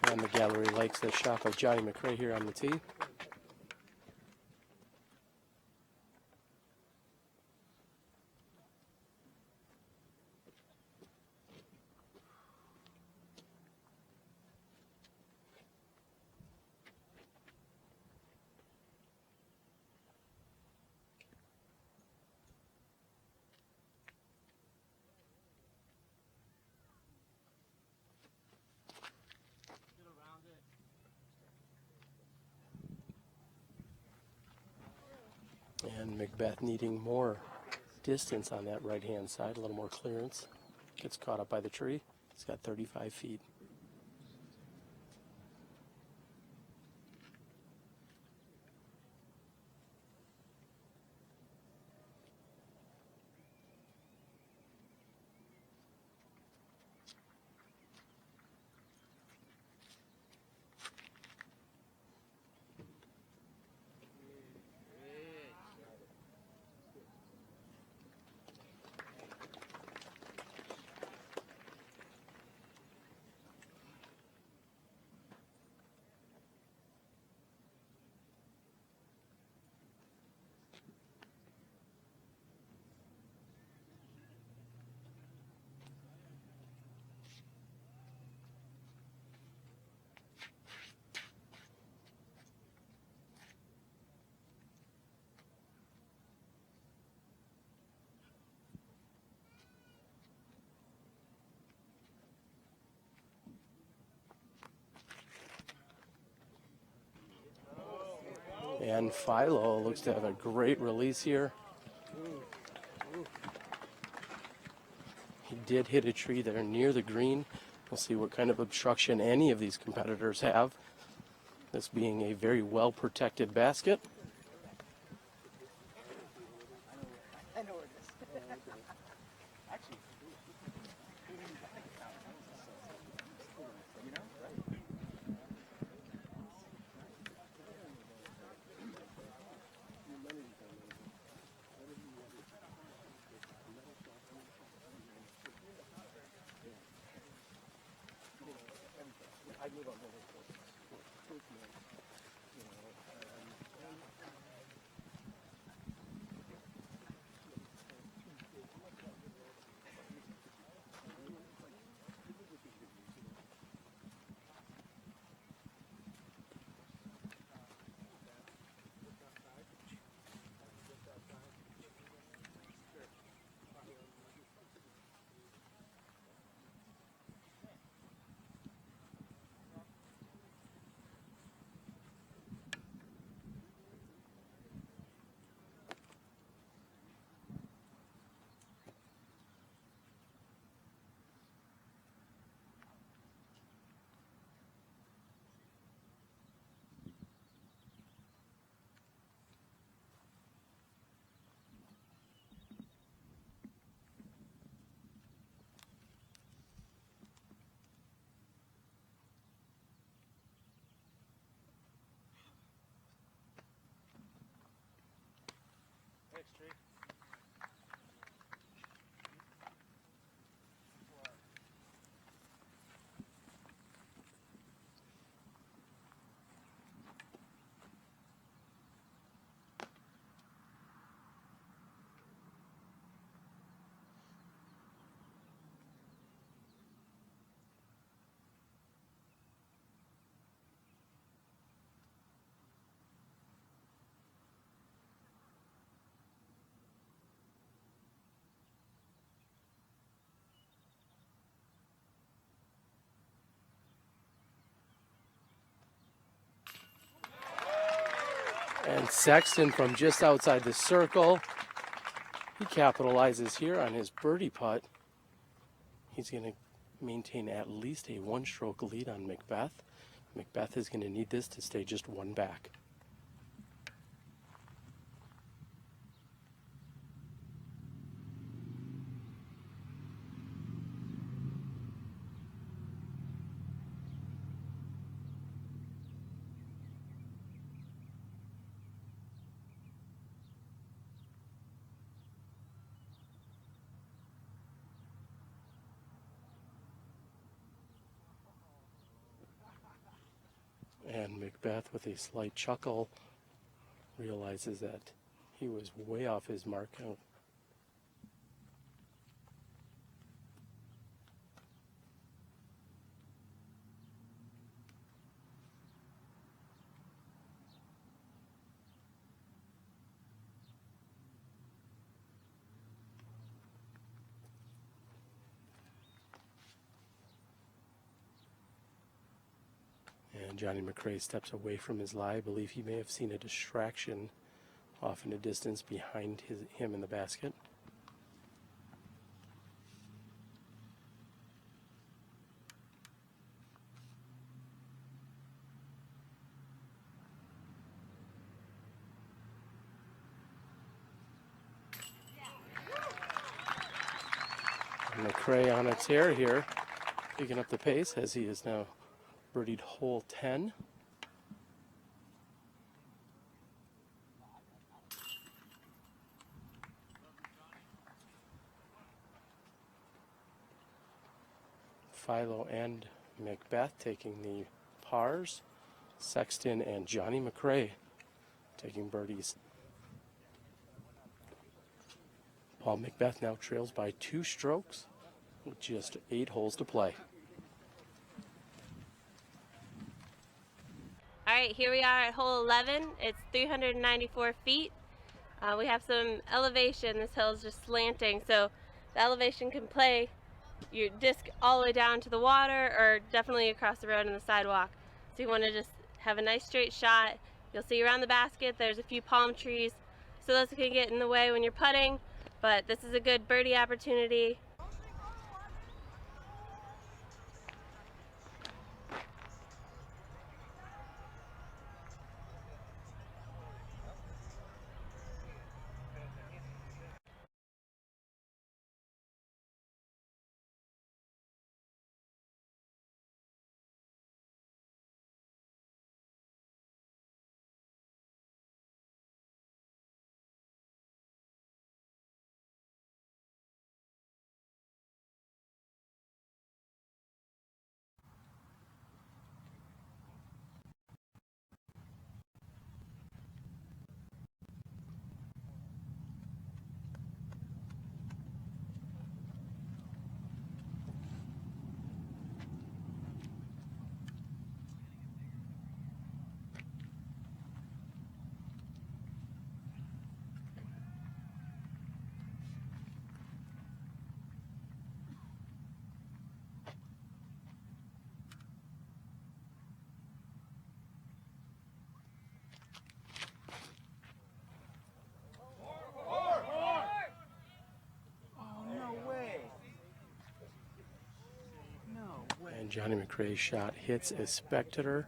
And the gallery likes the shot of JohnE McCray here on the tee. And McBeth needing more distance on that right-hand side, a little more clearance. Gets caught up by the tree. He's got 35 feet. And Philo looks to have a great release here. He did hit a tree there near the green. We'll see what kind of obstruction any of these competitors have. This being a very well protected basket. And Sexton from just outside the circle. He capitalizes here on his birdie putt. He's going to maintain at least a one-stroke lead on McBeth. McBeth is going to need this to stay just one back. And McBeth, with a slight chuckle, realizes that he was way off his mark. And JohnE McCray steps away from his lie. I believe he may have seen a distraction off in the distance behind him in the basket. McCray on a tear here, picking up the pace as he is now birdied hole 10. Philo and McBeth taking the pars. Sexton and JohnE McCray taking birdies. Paul McBeth now trails by 2 strokes with just 8 holes to play. All right, here we are at hole 11. It's 394 feet. We have some elevation. This hill is just slanting, so the elevation can play your disc all the way down to the water or definitely across the road and the sidewalk. So you want to just have a nice straight shot. You'll see around the basket there's a few palm trees, so those can get in the way when you're putting, but this is a good birdie opportunity. And JohnE McCray's shot hits a spectator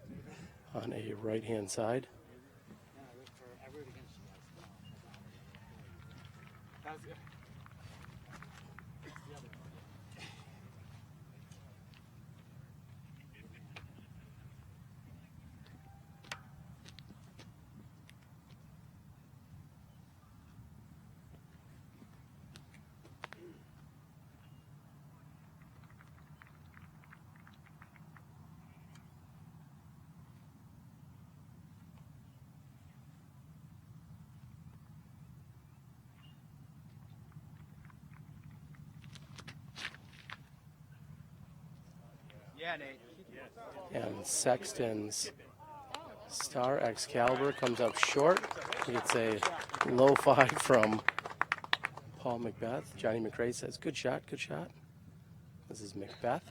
on a right-hand side. Yeah, Nate. And Sexton's Star Excalibur comes up short. He gets a low 5 from Paul McBeth. JohnE McCray says, good shot, good shot. This is McBeth.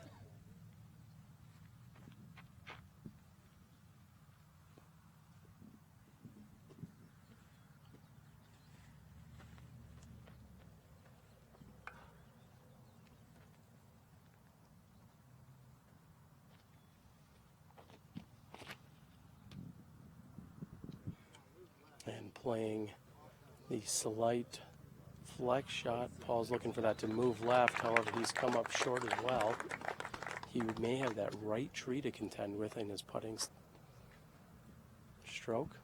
And playing the slight flex shot. Paul's looking for that to move left. However, he's come up short as well. He may have that right tree to contend with in his putting stroke.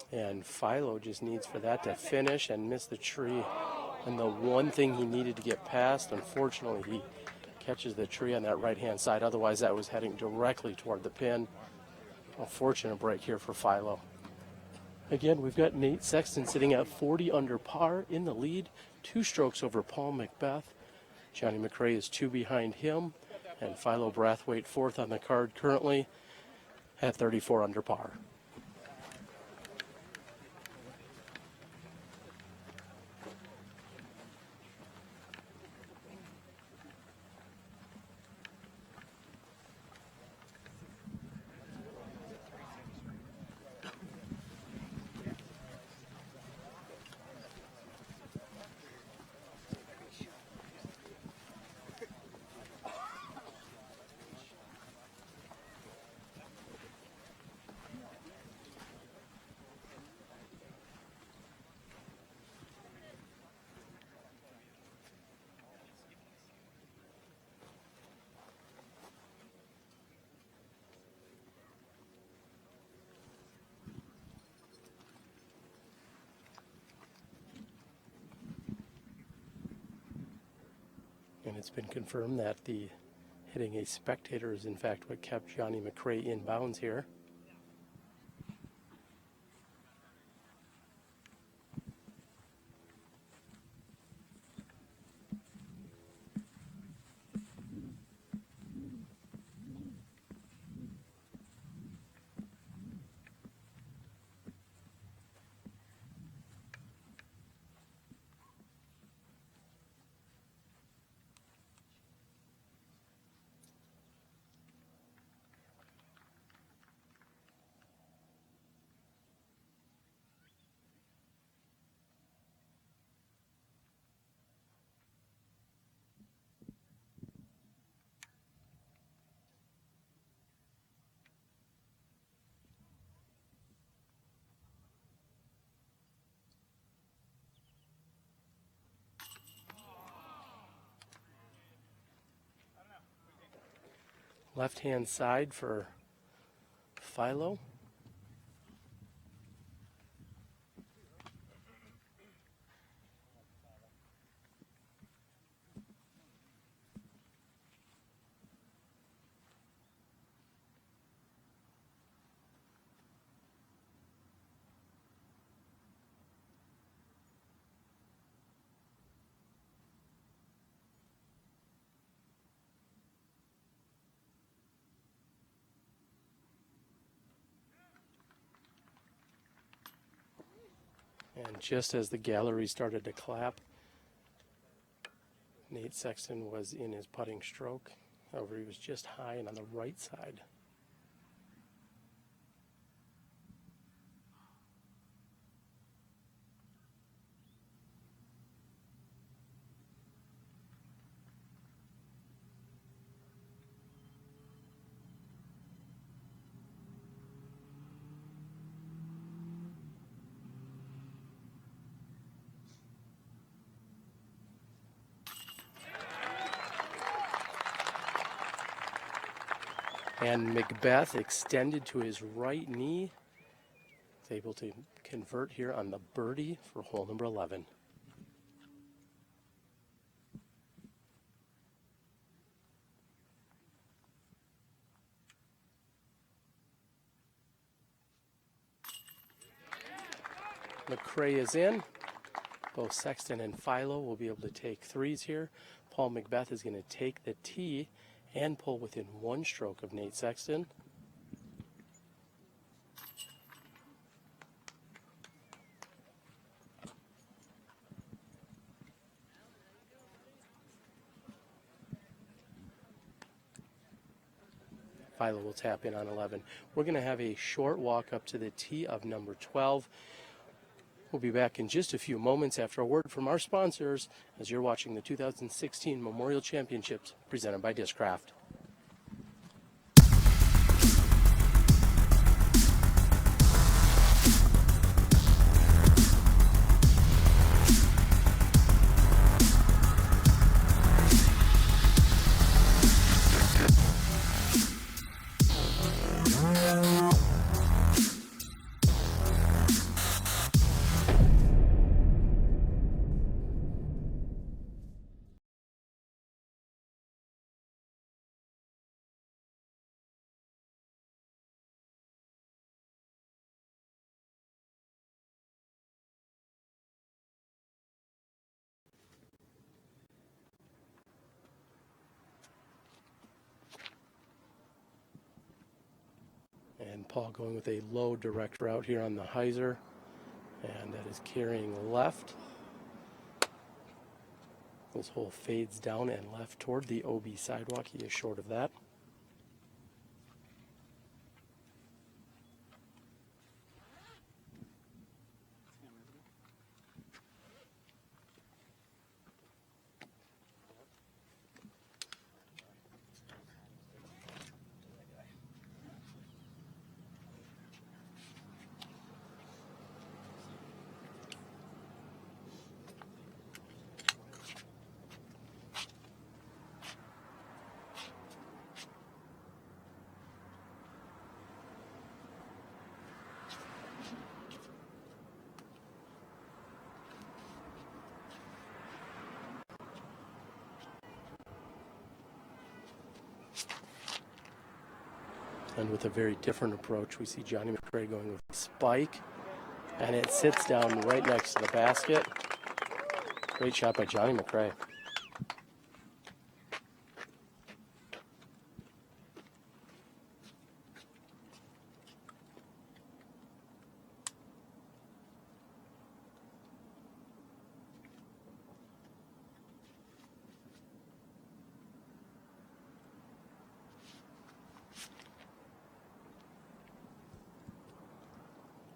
And Philo just needs for that to finish and miss the tree. And the one thing he needed to get past, unfortunately, he catches the tree on that right-hand side. Otherwise, that was heading directly toward the pin. A fortunate break here for Philo. Again, we've got Nate Sexton sitting at 40 under par in the lead, 2 strokes over Paul McBeth. JohnE McCray is 2 behind him, and Philo Brathwaite 4th on the card currently at 34 under par. And it's been confirmed that the hitting a spectator is in fact what kept JohnE McCray in bounds here. Left-hand side for Philo. And just as the gallery started to clap, Nate Sexton was in his putting stroke. However, he was just high and on the right side. And McBeth extended to his right knee. He's able to convert here on the birdie for hole number 11. McCray is in. Both Sexton and Philo will be able to take threes here. Paul McBeth is going to take the tee and pull within 1 stroke of Nate Sexton. Philo will tap in on 11. We're going to have a short walk up to the tee of number 12. We'll be back in just a few moments after a word from our sponsors as you're watching the 2016 Memorial Championships presented by Discraft. Paul going with a low direct route here on the hyzer, and that is carrying left. This hole fades down and left toward the OB sidewalk. He is short of that. And with a very different approach, we see JohnE McCray going with a spike, and it sits down right next to the basket. Great shot by JohnE McCray.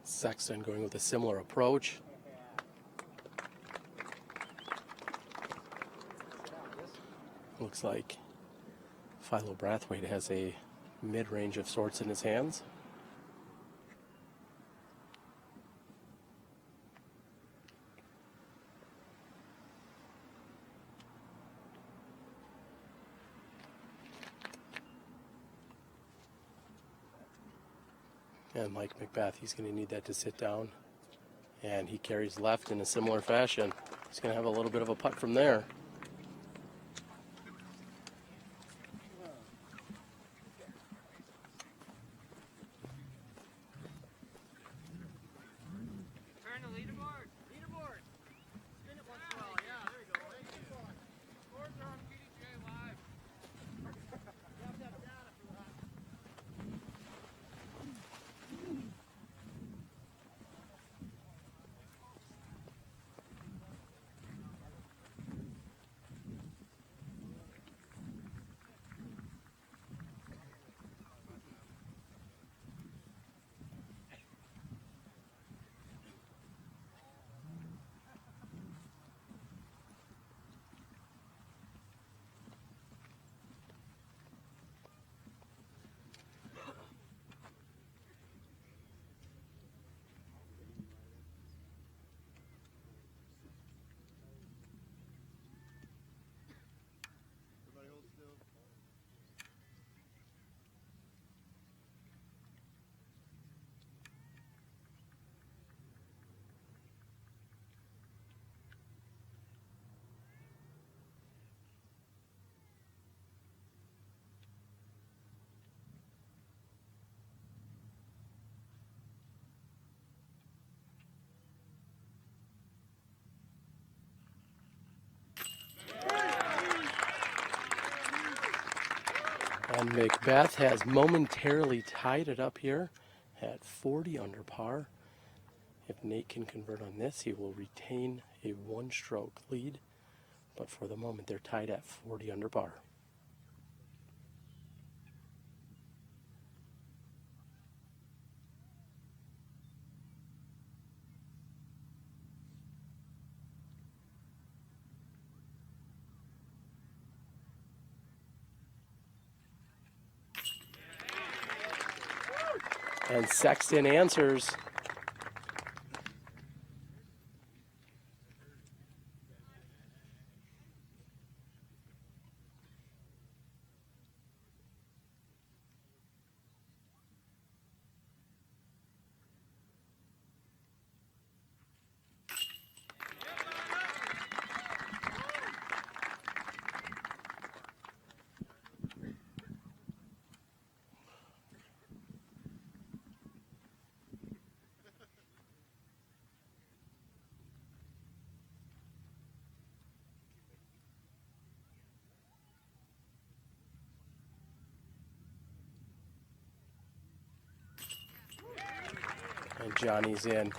Sexton going with a similar approach. Looks like Philo Brathwaite has a mid-range of sorts in his hands. And like McBeth, he's going to need that to sit down. And he carries left in a similar fashion. He's going to have a little bit of a putt from there. Turn the leaderboard. Leaderboard. Spin it once in a while. Yeah, there you go. Scores are on PDGA Live. You have to have data for that. And McBeth has momentarily tied it up here at 40 under par. If Nate can convert on this, he will retain a one-stroke lead. But for the moment, they're tied at 40 under par. And Sexton answers. And Johnny's in.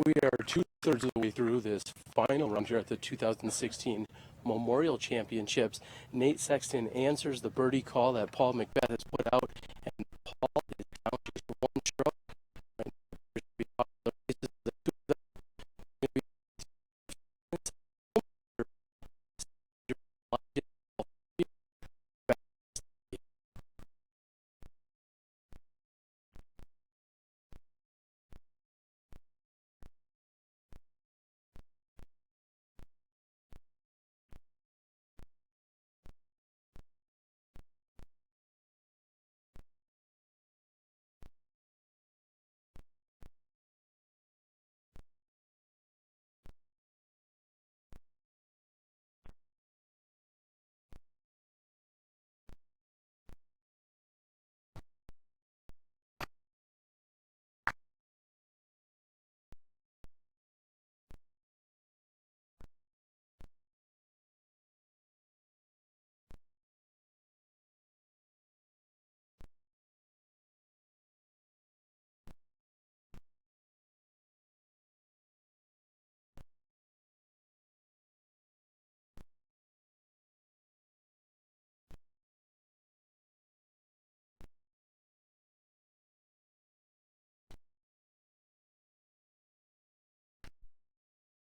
We are 2/3 of the way through this final round here at the 2016 Memorial Championships. Nate Sexton answers the birdie call that Paul McBeth has put out, and Paul is down just one stroke. And the races of the two of them.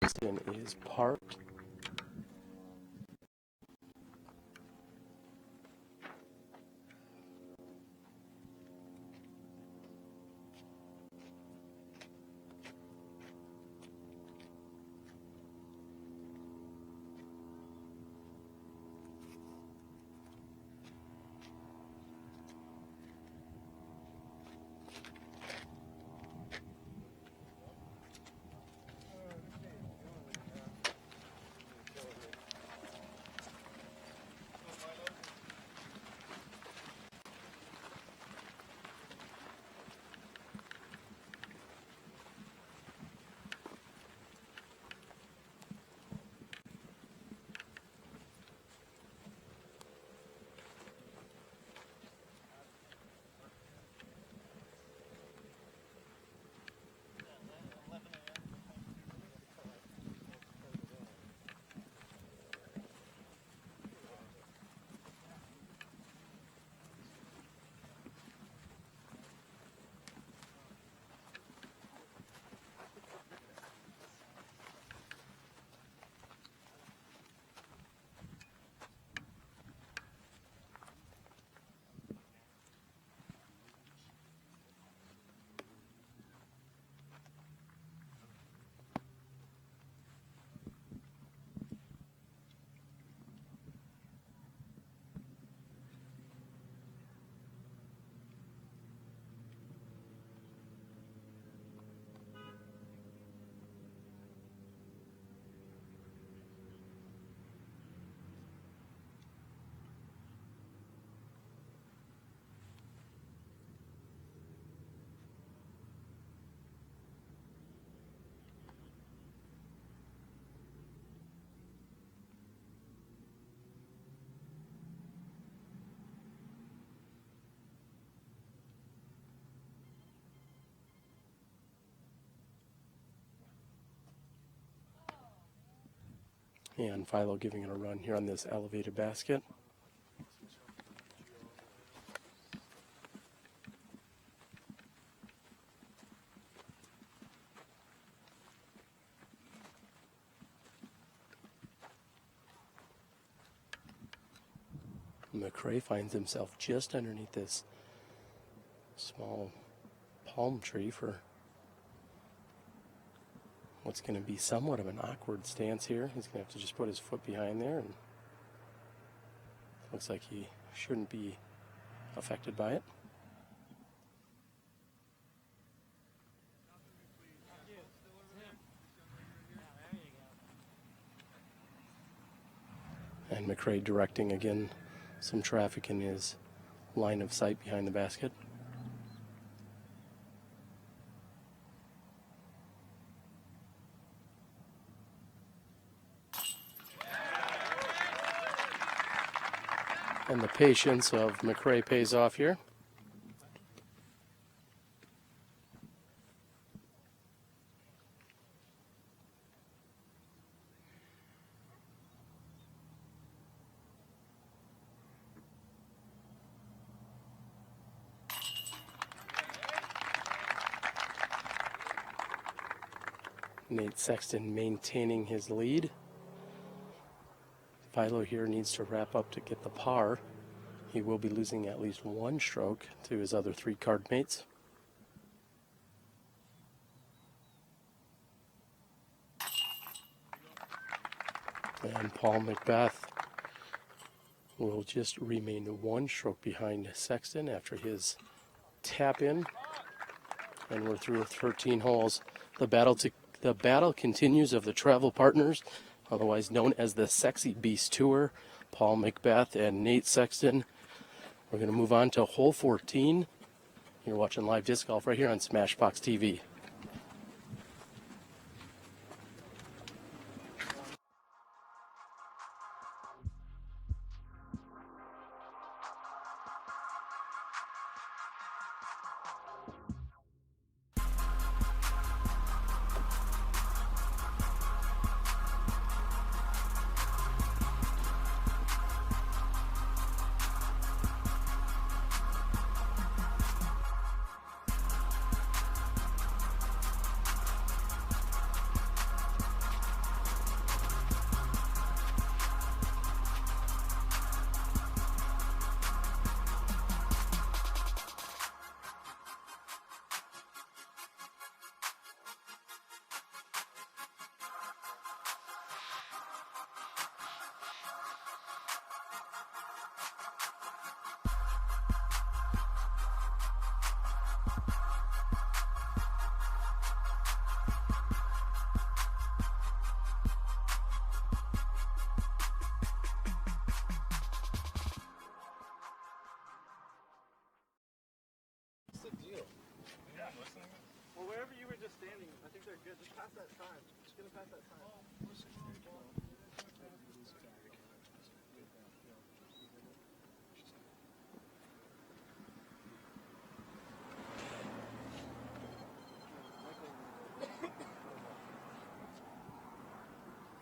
Sexton is parked. And Philo giving it a run here on this elevated basket. McCray finds himself just underneath this small palm tree for what's going to be somewhat of an awkward stance here. He's going to have to just put his foot behind there, and looks like he shouldn't be affected by it. And McCray directing again some traffic in his line of sight behind the basket. And the patience of McCray pays off here. Nate Sexton maintaining his lead. Philo here needs to wrap up to get the par. He will be losing at least one stroke to his other 3 card mates. And Paul McBeth will just remain 1 stroke behind Sexton after his tap in. And we're through 13 holes. The battle continues of the travel partners, otherwise known as the Sexy Beast Tour. Paul McBeth and Nate Sexton. We're going to move on to hole 14. You're watching live disc golf right here on SmashBoxxTV. Well, wherever you were just standing, I think they're good. Just pass that sign. Just gonna pass that sign.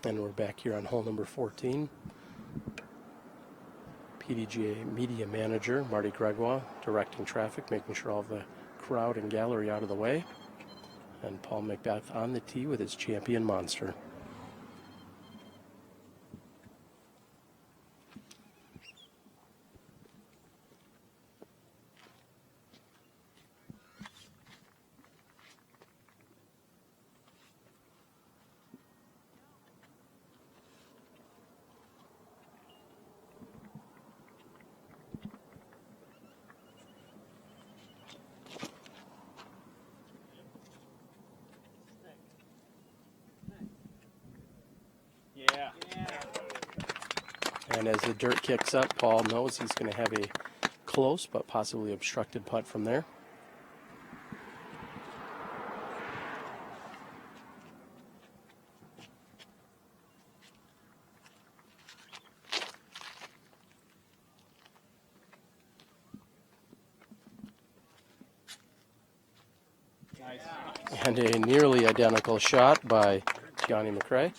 And we're back here on hole number 14. PDGA Media Manager Marty Gregoire directing traffic, making sure all the crowd and gallery out of the way. And Paul McBeth on the tee with his champion monster. Yeah. And as the dirt kicks up, Paul knows he's going to have a close but possibly obstructed putt from there. Nice. And a nearly identical shot by JohnE McCray.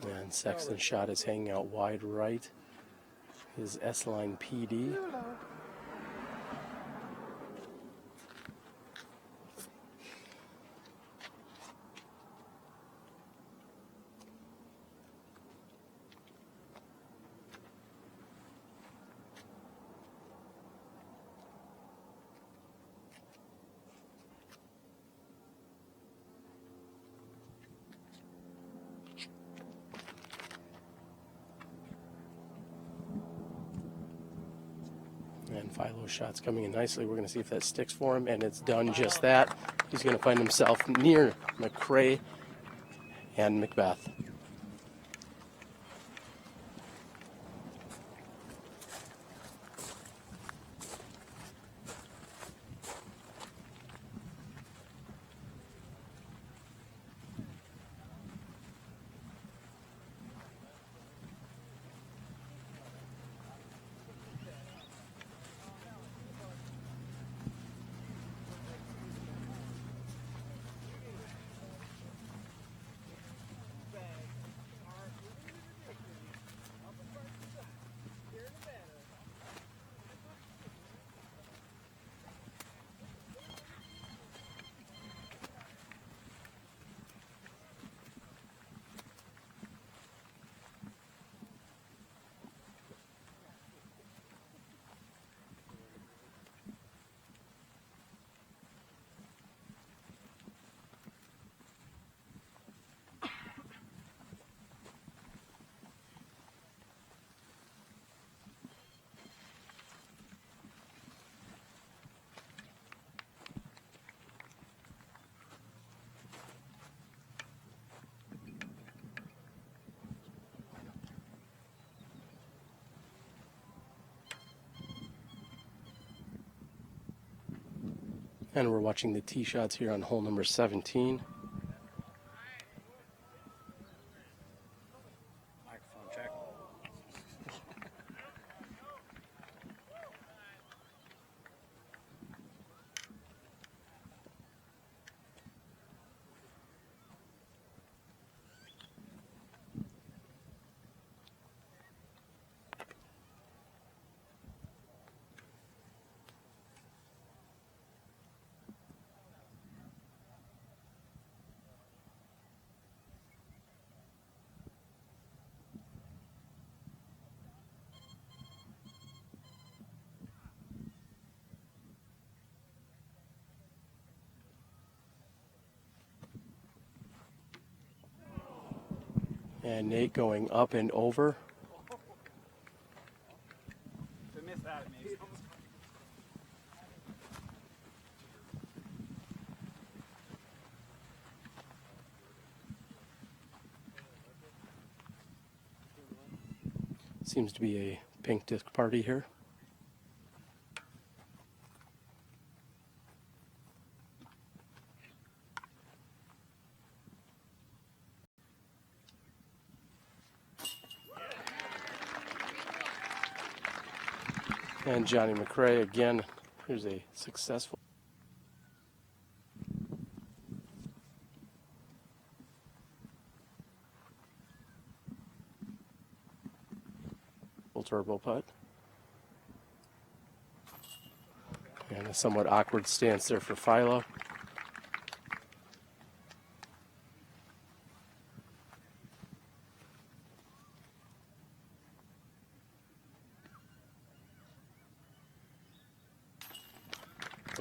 And Sexton's shot is hanging out wide right. His S-line PD. And Philo's shot's coming in nicely. We're going to see if that sticks for him, and it's done just that. He's going to find himself near McCray and McBeth. And we're watching the tee shots here on hole number 17. Microphone check. And Nate going up and over. If I miss that, it makes Seems to be a pink disc party here. And JohnE McCray again. Here's a successful turbo putt. And a somewhat awkward stance there for Philo.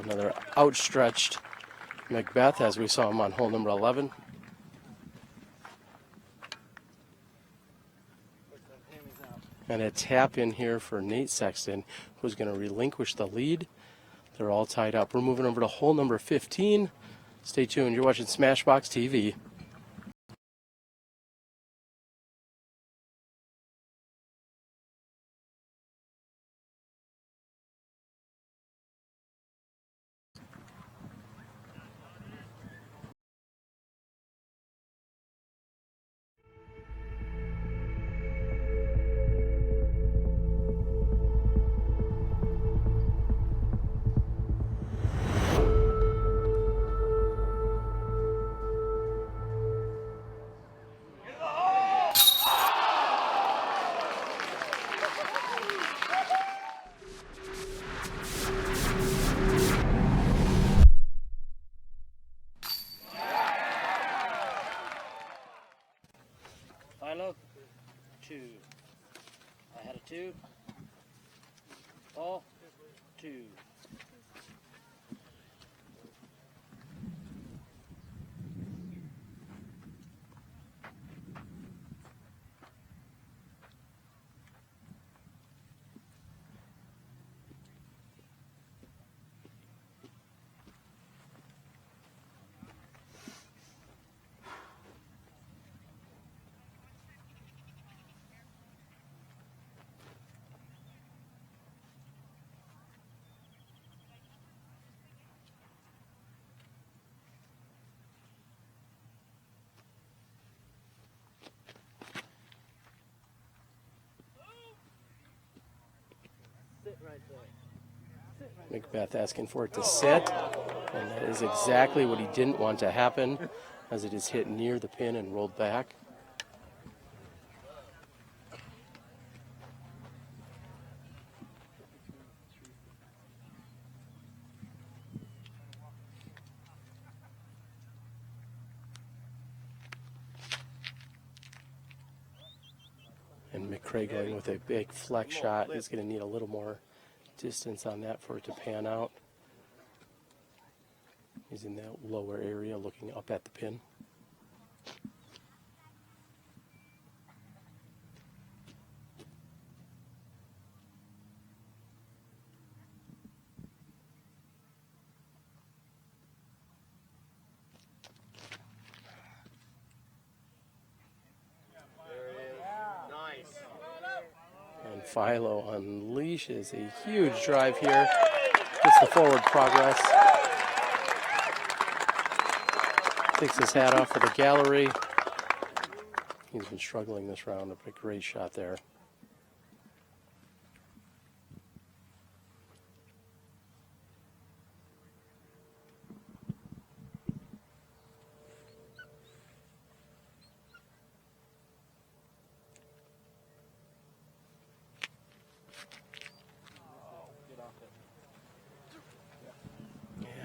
Another outstretched McBeth as we saw him on hole number 11. And a tap in here for Nate Sexton, who's going to relinquish the lead. They're all tied up. We're moving over to hole number 15. Stay tuned. You're watching SmashBoxxTV. Philo, 2. I had a 2. Ball, 2. McBeth asking for it to sit, and that is exactly what he didn't want to happen, as it is hit near the pin and rolled back. And McCray going with a big flex shot. He's going to need a little more distance on that for it to pan out. He's in that lower area looking up at the pin. And Philo unleashes a huge drive here. Gets the forward progress. Takes his hat off for the gallery. He's been struggling this round, but a great shot there.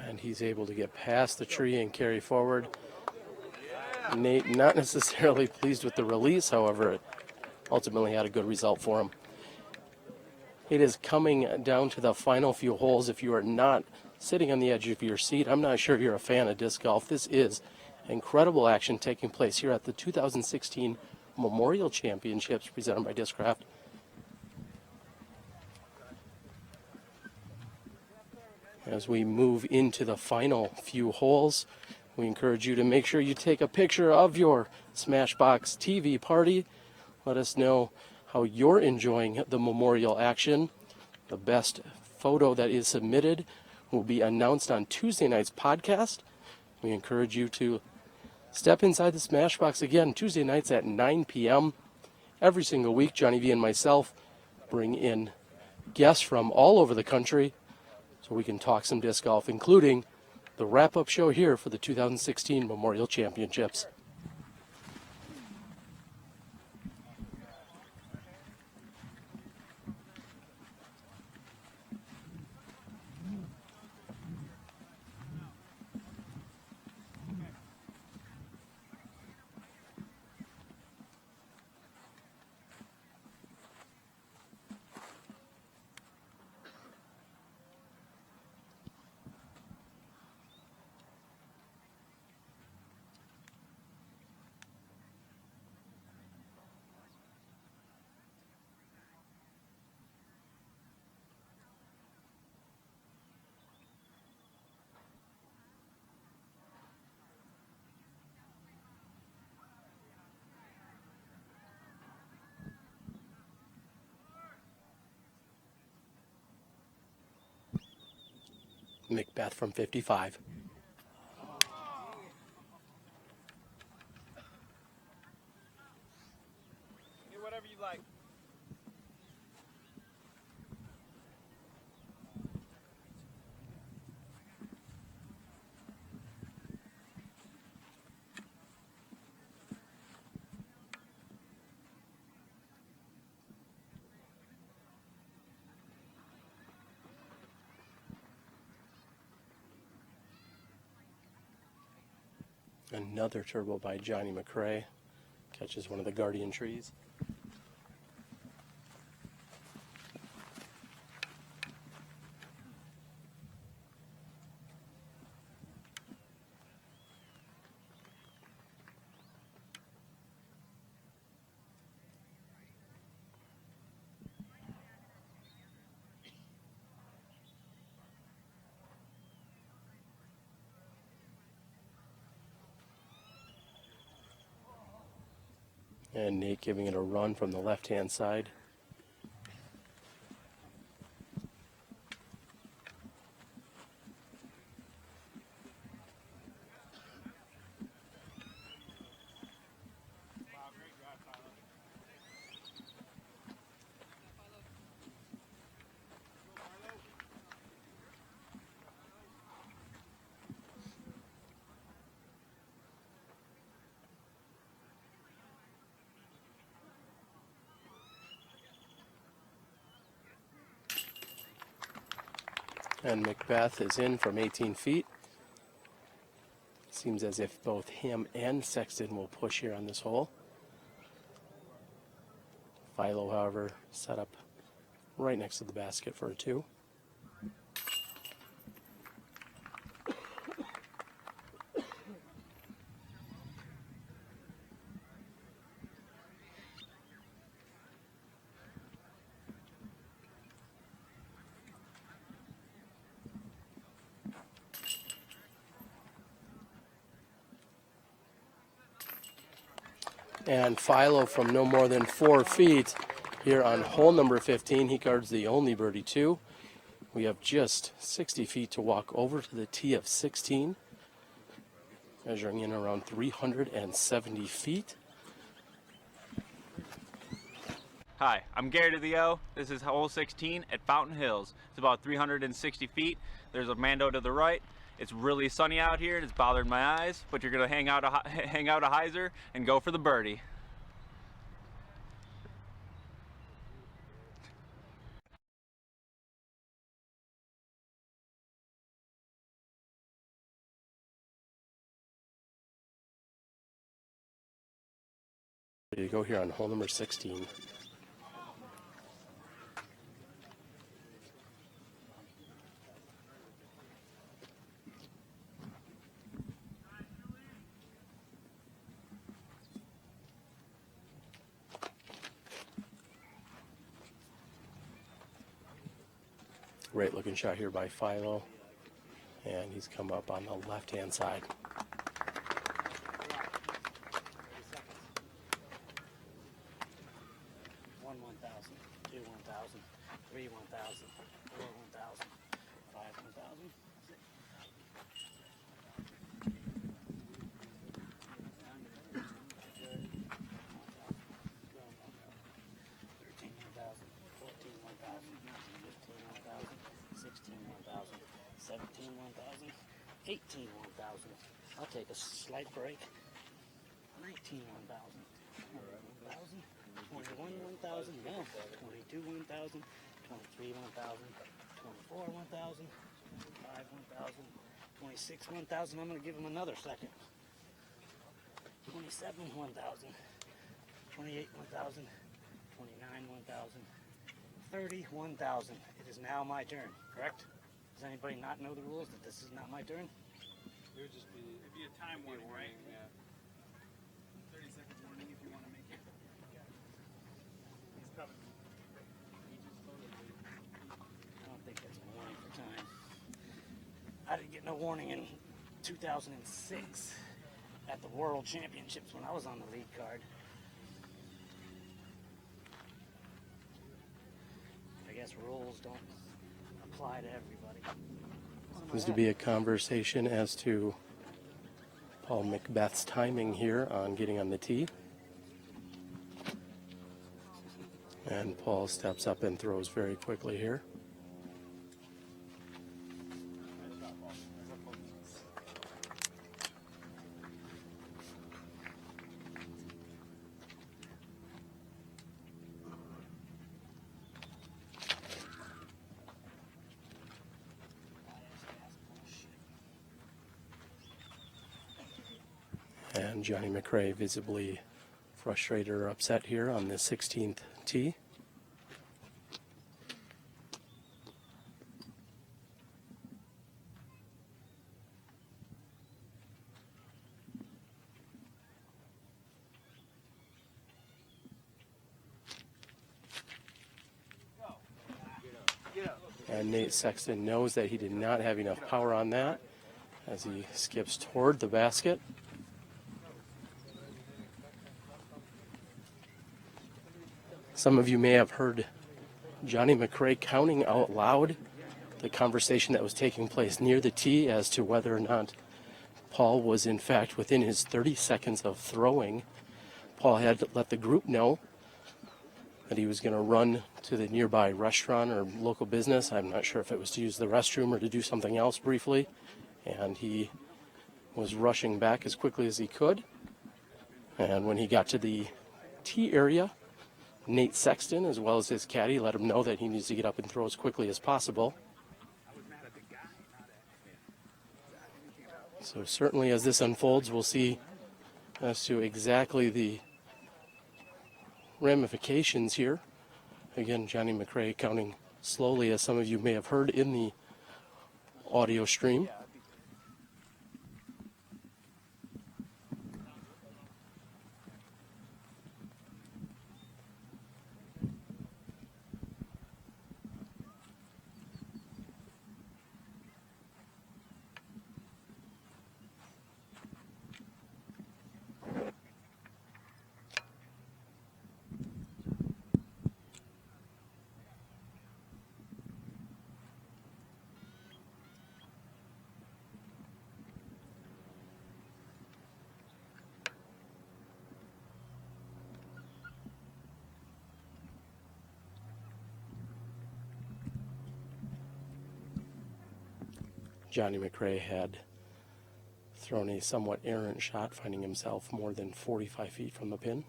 And he's able to get past the tree and carry forward. Nate not necessarily pleased with the release, however, it ultimately had a good result for him. It is coming down to the final few holes. If you are not sitting on the edge of your seat, I'm not sure you're a fan of disc golf. This is incredible action taking place here at the 2016 Memorial Championships presented by Discraft. As we move into the final few holes, we encourage you to make sure you take a picture of your SmashBoxxTV party. Let us know how you're enjoying the memorial action. The best photo that is submitted will be announced on Tuesday night's podcast. We encourage you to step inside the SmashBox again Tuesday nights at 9 p.m. Every single week, Johnny V and myself bring in guests from all over the country so we can talk some disc golf, including the wrap-up show here for the 2016 Memorial Championships. McBeth from 55. Whatever you like. Another turbo by JohnE McCray. Catches one of the guardian trees. And Nate giving it a run from the left-hand side. And McBeth is in from 18 feet. Seems as if both him and Sexton will push here on this hole. Philo, however, set up right next to the basket for a 2. And Philo from no more than 4 feet here on hole number 15. He guards the only birdie 2. We have just 60 feet to walk over to the tee of 16. measuring in around 370 feet. Hi, I'm Gary to the O. This is hole 16 at Fountain Hills. It's about 360 feet. There's a Mando to the right. It's really sunny out here and it's bothering my eyes, but you're gonna hang out a hyzer and go for the birdie. Ready to go here on hole number 16. Great looking shot here by Philo, and he's come up on the left-hand side. One 1,000, two 1,000, three 1,000, four 1,000, five 1,000. I'll take a slight break. 19 1,000, 1,000, 21 1,000, no, 22 1,000, 23 1,000, 24 1,000, 25 1,000, 26 1,000. I'm going to give him another second. 27 1,000, 28 1,000, 29 1,000, 30 1,000. It is now my turn, correct? Does anybody not know the rules that this is not my turn? It would just be, it'd be a time warning, right? Yeah. 30 seconds warning if you want to make it. He's coming. I don't think that's a warning for time. I didn't get no warning in 2006 at the World Championships when I was on the lead card. I guess rules don't apply to everybody. Seems to be a conversation as to Paul McBeth's timing here on getting on the tee. And Paul steps up and throws very quickly here. And JohnE McCray visibly frustrated or upset here on the 16th tee. And Nate Sexton knows that he did not have enough power on that as he skips toward the basket. Some of you may have heard JohnE McCray counting out loud the conversation that was taking place near the tee as to whether or not Paul was in fact within his 30 seconds of throwing. Paul had to let the group know that he was going to run to the nearby restaurant or local business. I'm not sure if it was to use the restroom or to do something else briefly. And he was rushing back as quickly as he could. And when he got to the tee area, Nate Sexton, as well as his caddy, let him know that he needs to get up and throw as quickly as possible. So certainly as this unfolds, we'll see as to exactly the ramifications here. Again, JohnE McCray counting slowly, as some of you may have heard in the audio stream. JohnE McCray had thrown a somewhat errant shot, finding himself more than 45 feet from the pin.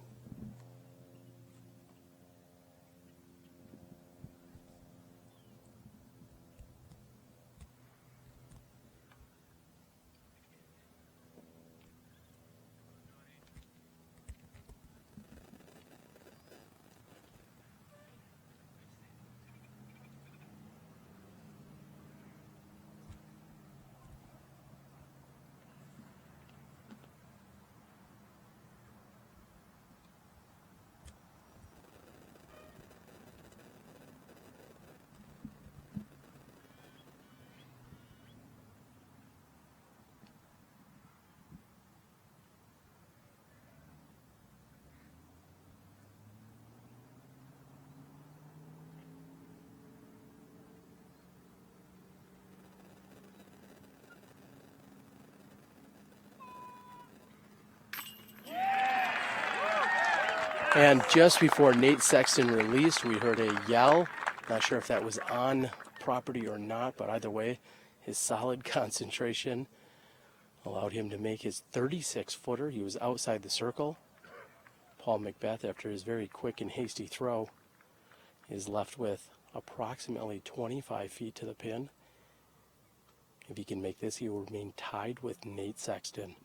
And just before Nate Sexton released, we heard a yell. Not sure if that was on property or not, but either way, his solid concentration allowed him to make his 36-footer. He was outside the circle. Paul McBeth, after his very quick and hasty throw, is left with approximately 25 feet to the pin. If he can make this, he will remain tied with Nate Sexton.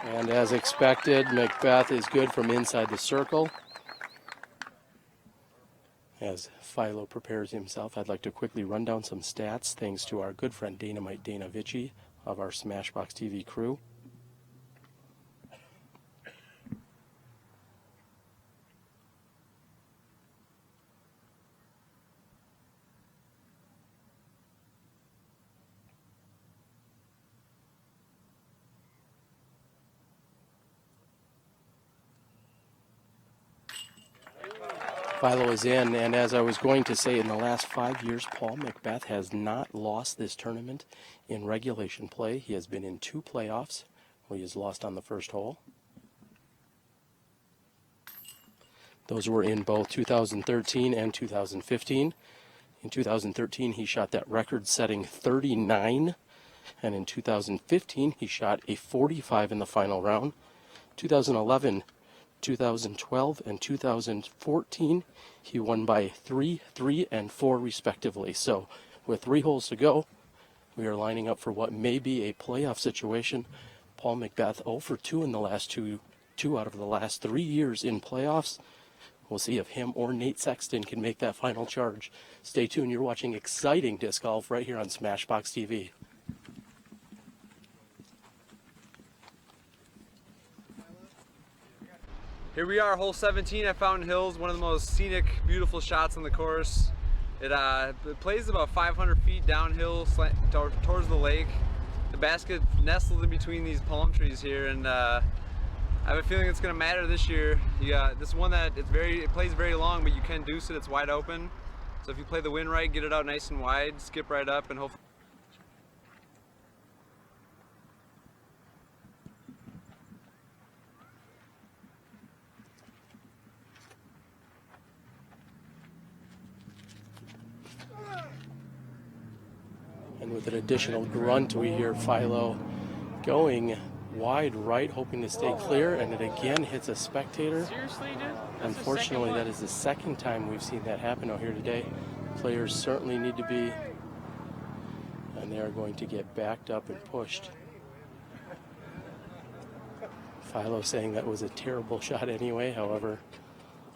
And as expected, McBeth is good from inside the circle. As Philo prepares himself, I'd like to quickly run down some stats thanks to our good friend Dynamite Dana Vici of our SmashBoxxTV crew. Philo is in, and as I was going to say, in the last 5 years, Paul McBeth has not lost this tournament in regulation play. He has been in 2 playoffs where he has lost on the first hole. Those were in both 2013 and 2015. In 2013, he shot that record-setting 39, and in 2015, he shot a 45 in the final round. 2011, 2012, and 2014, he won by 3, 3, and 4 respectively. So with 3 holes to go, we are lining up for what may be a playoff situation. Paul McBeth 0 for 2 in the last two out of the last 3 years in playoffs. We'll see if him or Nate Sexton can make that final charge. Stay tuned. You're watching exciting disc golf right here on SmashBoxxTV. Here we are, hole 17 at Fountain Hills, one of the most scenic, beautiful shots on the course. It plays about 500 feet downhill towards the lake. The basket nestled in between these palm trees here, and I have a feeling it's going to matter this year. This is one that it plays very long, but you can deuce it. It's wide open. So if you play the wind right, get it out nice and wide, skip right up, and hopefully. And with an additional grunt, we hear Philo going wide right, hoping to stay clear, and it again hits a spectator. Seriously, dude? Unfortunately, that is the second time we've seen that happen out here today. Players certainly need to be, and they are going to get backed up and pushed. Philo saying that was a terrible shot anyway. However,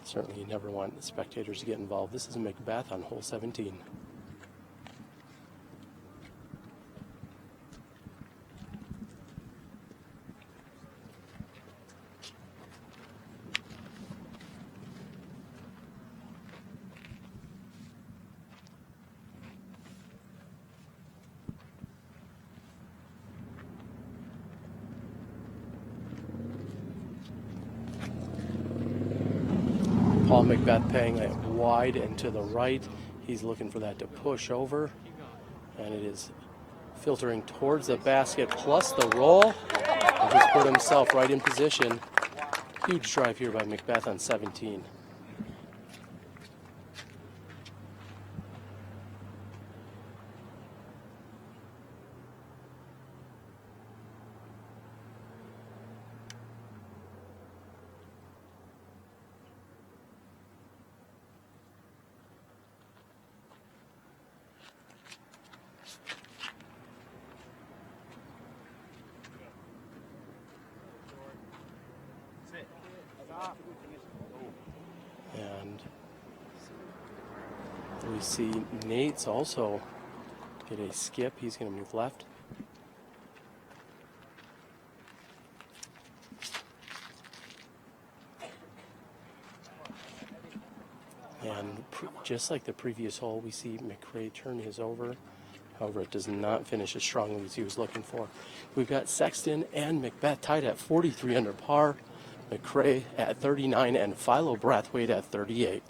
certainly you never want the spectators to get involved. This is McBeth on hole 17. Paul Paul McBeth paying it wide and to the right. He's looking for that to push over, and it is filtering towards the basket plus the roll. And he's put himself right in position. Huge drive here by McBeth on 17. And we see Nate's also get a skip. He's going to move left. And just like the previous hole, we see McCray turn his over. However, it does not finish as strongly as he was looking for. We've got Sexton and McBeth tied at 43 under par. McCray at 39 and Philo Brathwaite at 38.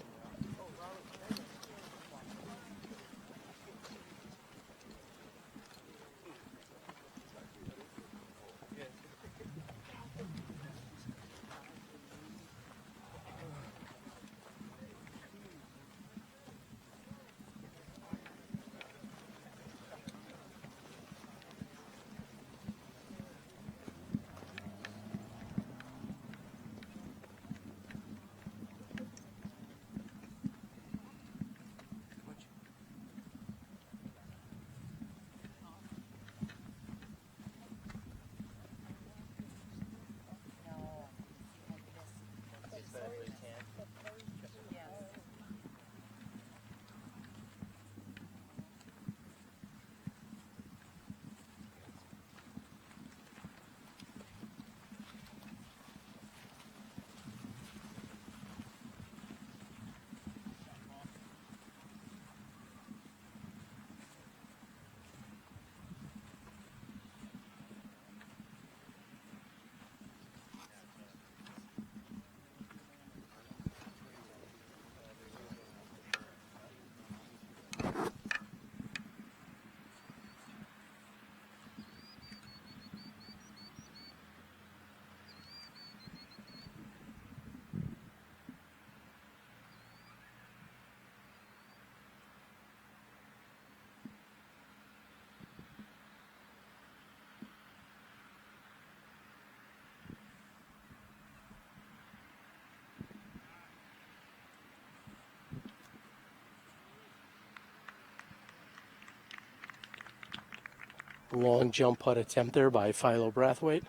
Long jump putt attempt there by Philo Brathwaite.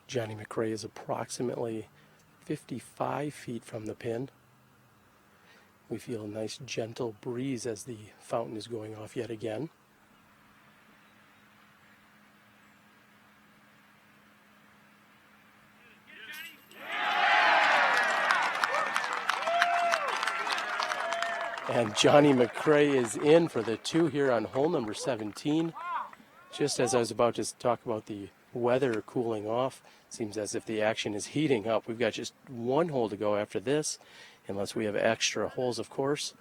JohnE McCray is approximately 55 feet from the pin. We feel a nice gentle breeze as the fountain is going off yet again. And JohnE McCray is in for the two here on hole number 17. Just as I was about to talk about the weather cooling off, seems as if the action is heating up. We've got just one hole to go after this, unless we have extra holes, of course.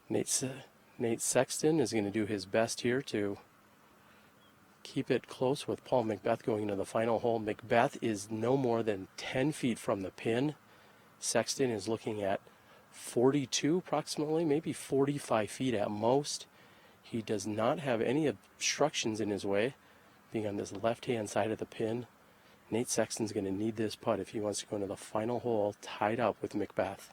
Nate Sexton is going to do his best here to keep it close with Paul McBeth going into the final hole. McBeth is no more than 10 feet from the pin. Sexton is looking at 42 approximately, maybe 45 feet at most. He does not have any obstructions in his way, being on this left-hand side of the pin. Nate Sexton's going to need this putt if he wants to go into the final hole tied up with McBeth.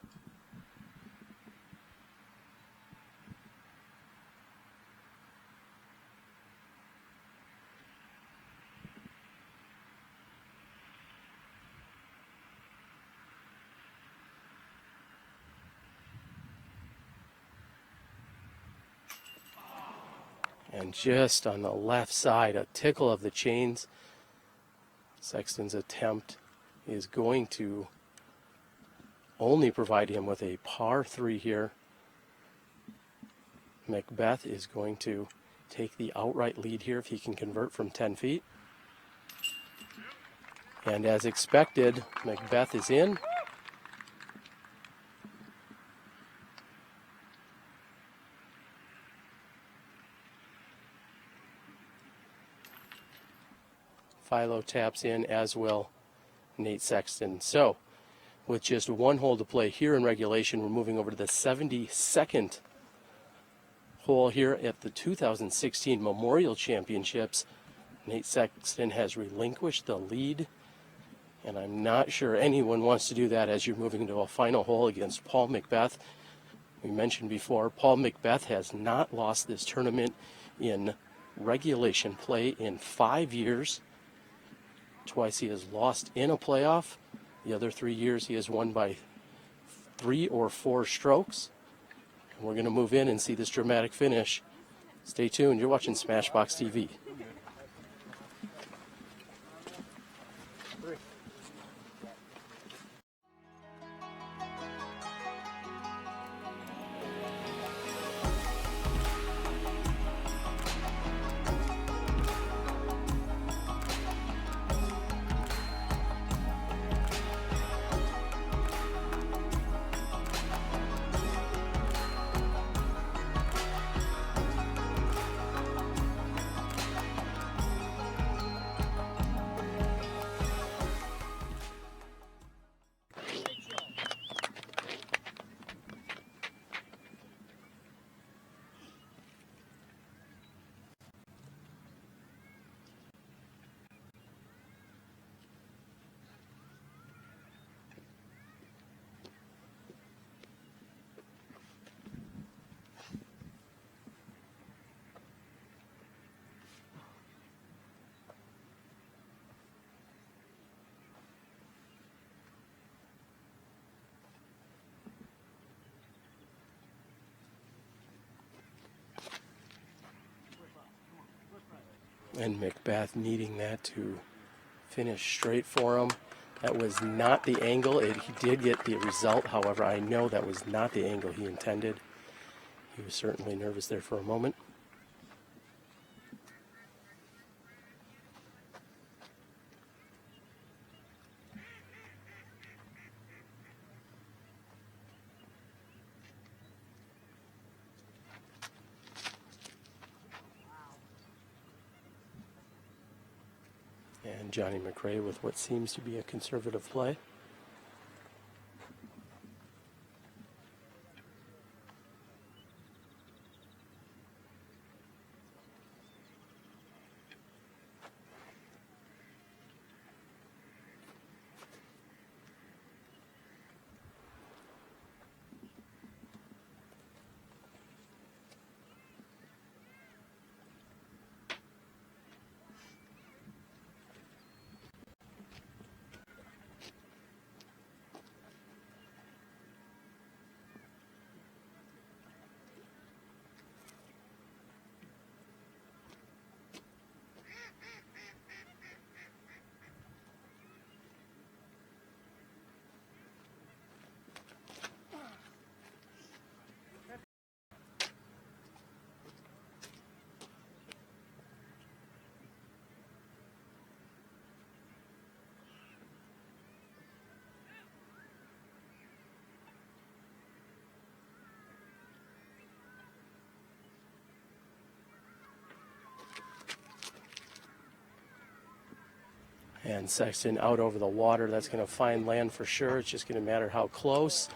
And just on the left side, a tickle of the chains. Sexton's attempt is going to only provide him with a par 3 here. McBeth is going to take the outright lead here if he can convert from 10 feet. And as expected, McBeth is in. Philo taps in, as will Nate Sexton. So, with just one hole to play here in regulation, we're moving over to the 72nd hole here at the 2016 Memorial Championships. Nate Sexton has relinquished the lead, and I'm not sure anyone wants to do that as you're moving into a final hole against Paul McBeth. We mentioned before, Paul McBeth has not lost this tournament in regulation play in 5 years. Twice he has lost in a playoff. The other 3 years he has won by 3 or 4 strokes. And we're going to move in and see this dramatic finish. Stay tuned. You're watching SmashBoxxTV. And McBeth needing that to finish straight for him. That was not the angle. He did get the result. However, I know that was not the angle he intended. He was certainly nervous there for a moment. And JohnE McCray with what seems to be a conservative play. And Sexton out over the water. That's going to find land for sure. It's just going to matter how close.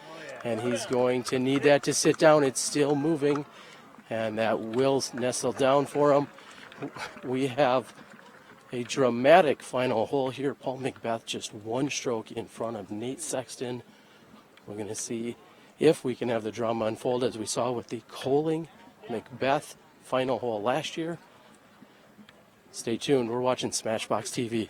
And he's going to need that to sit down. It's still moving. And that will nestle down for him. We have a dramatic final hole here. Paul McBeth just one stroke in front of Nate Sexton. We're going to see if we can have the drama unfold as we saw with the Coling McBeth final hole last year. Stay tuned. We're watching SmashBoxxTV.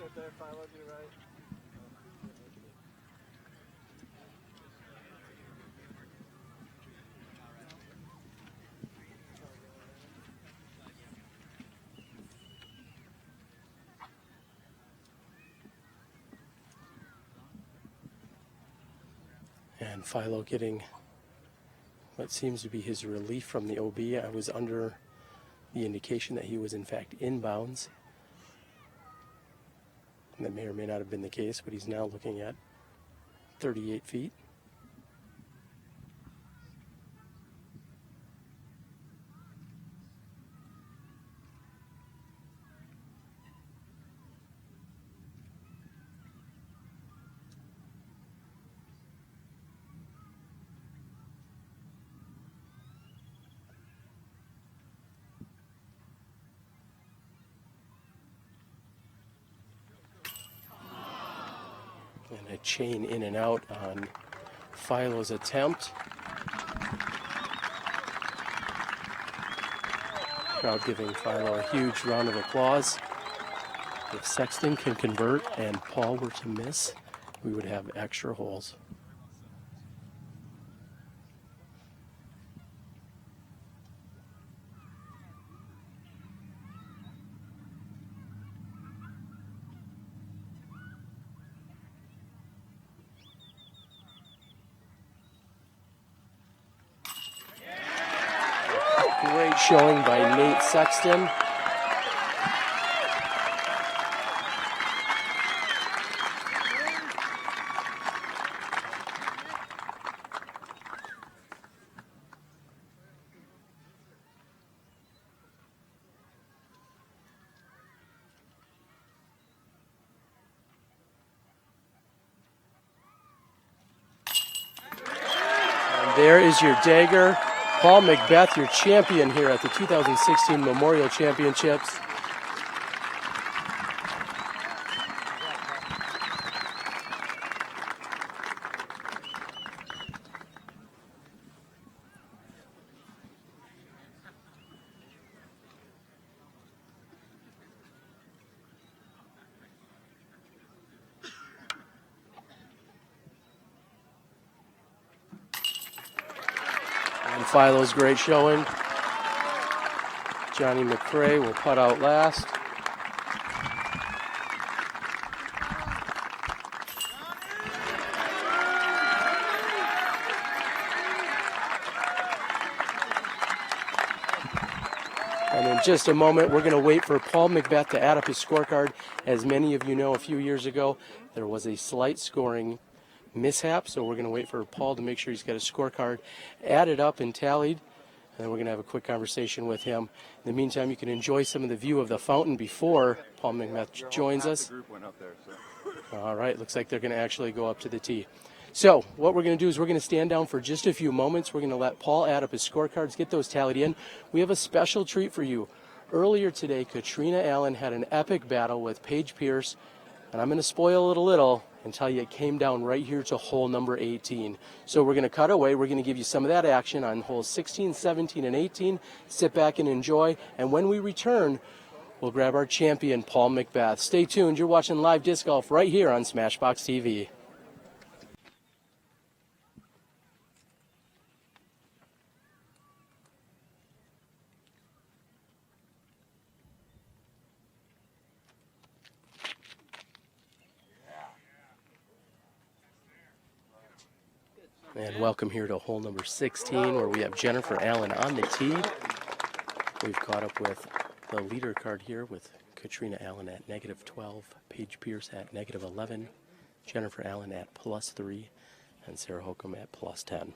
it there, Philo, to your right. And Philo getting what seems to be his relief from the OB. I was under the indication that he was in fact inbounds. And that may or may not have been the case, but he's now looking at 38 feet. And a chain in and out on Philo's attempt. Crowd giving Philo a huge round of applause. If Sexton can convert and Paul were to miss, we would have extra holes. Great showing by Nate Sexton. And there is your dagger. Paul McBeth, your champion here at the 2016 Memorial Championships. And Philo's great showing. JohnE McCray will putt out last. And in just a moment, we're going to wait for Paul McBeth to add up his scorecard. As many of you know, a few years ago, there was a slight scoring mishap, so we're going to wait for Paul to make sure he's got his scorecard added up and tallied, and then we're going to have a quick conversation with him. In the meantime, you can enjoy some of the view of the fountain before Paul McBeth joins us. All right, looks like they're going to actually go up to the tee. So what we're going to do is we're going to stand down for just a few moments. We're going to let Paul add up his scorecards, get those tallied in. We have a special treat for you. Earlier today, Katrina Allen had an epic battle with Paige Pierce, and I'm going to spoil it a little and tell you it came down right here to hole number 18. So we're going to cut away. We're going to give you some of that action on holes 16, 17, and 18. Sit back and enjoy. And when we return, we'll grab our champion, Paul McBeth. Stay tuned. You're watching live disc golf right here on SmashBoxxTV. And welcome here to hole number 16, where we have Jennifer Allen on the tee. We've caught up with the leader card here with Katrina Allen at -12, Paige Pierce at -11, Jennifer Allen at +3, and Sarah Holcomb at +10.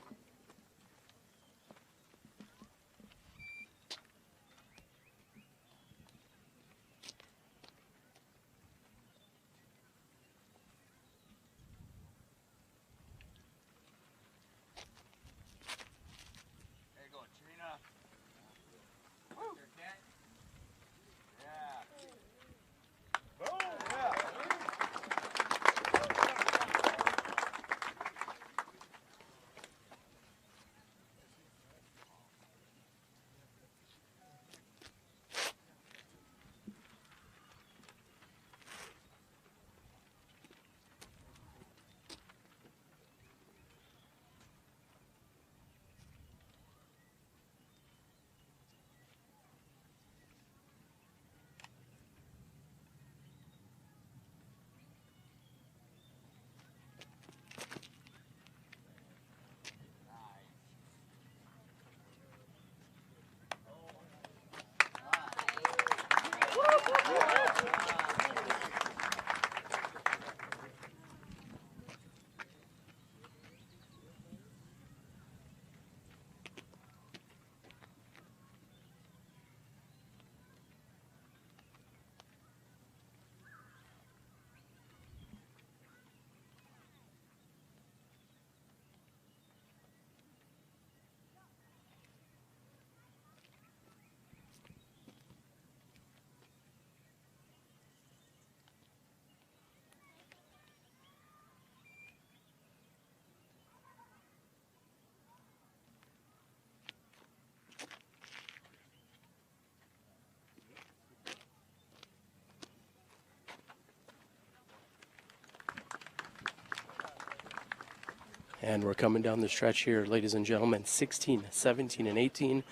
And we're coming down the stretch here, ladies and gentlemen, 16, 17, and 18.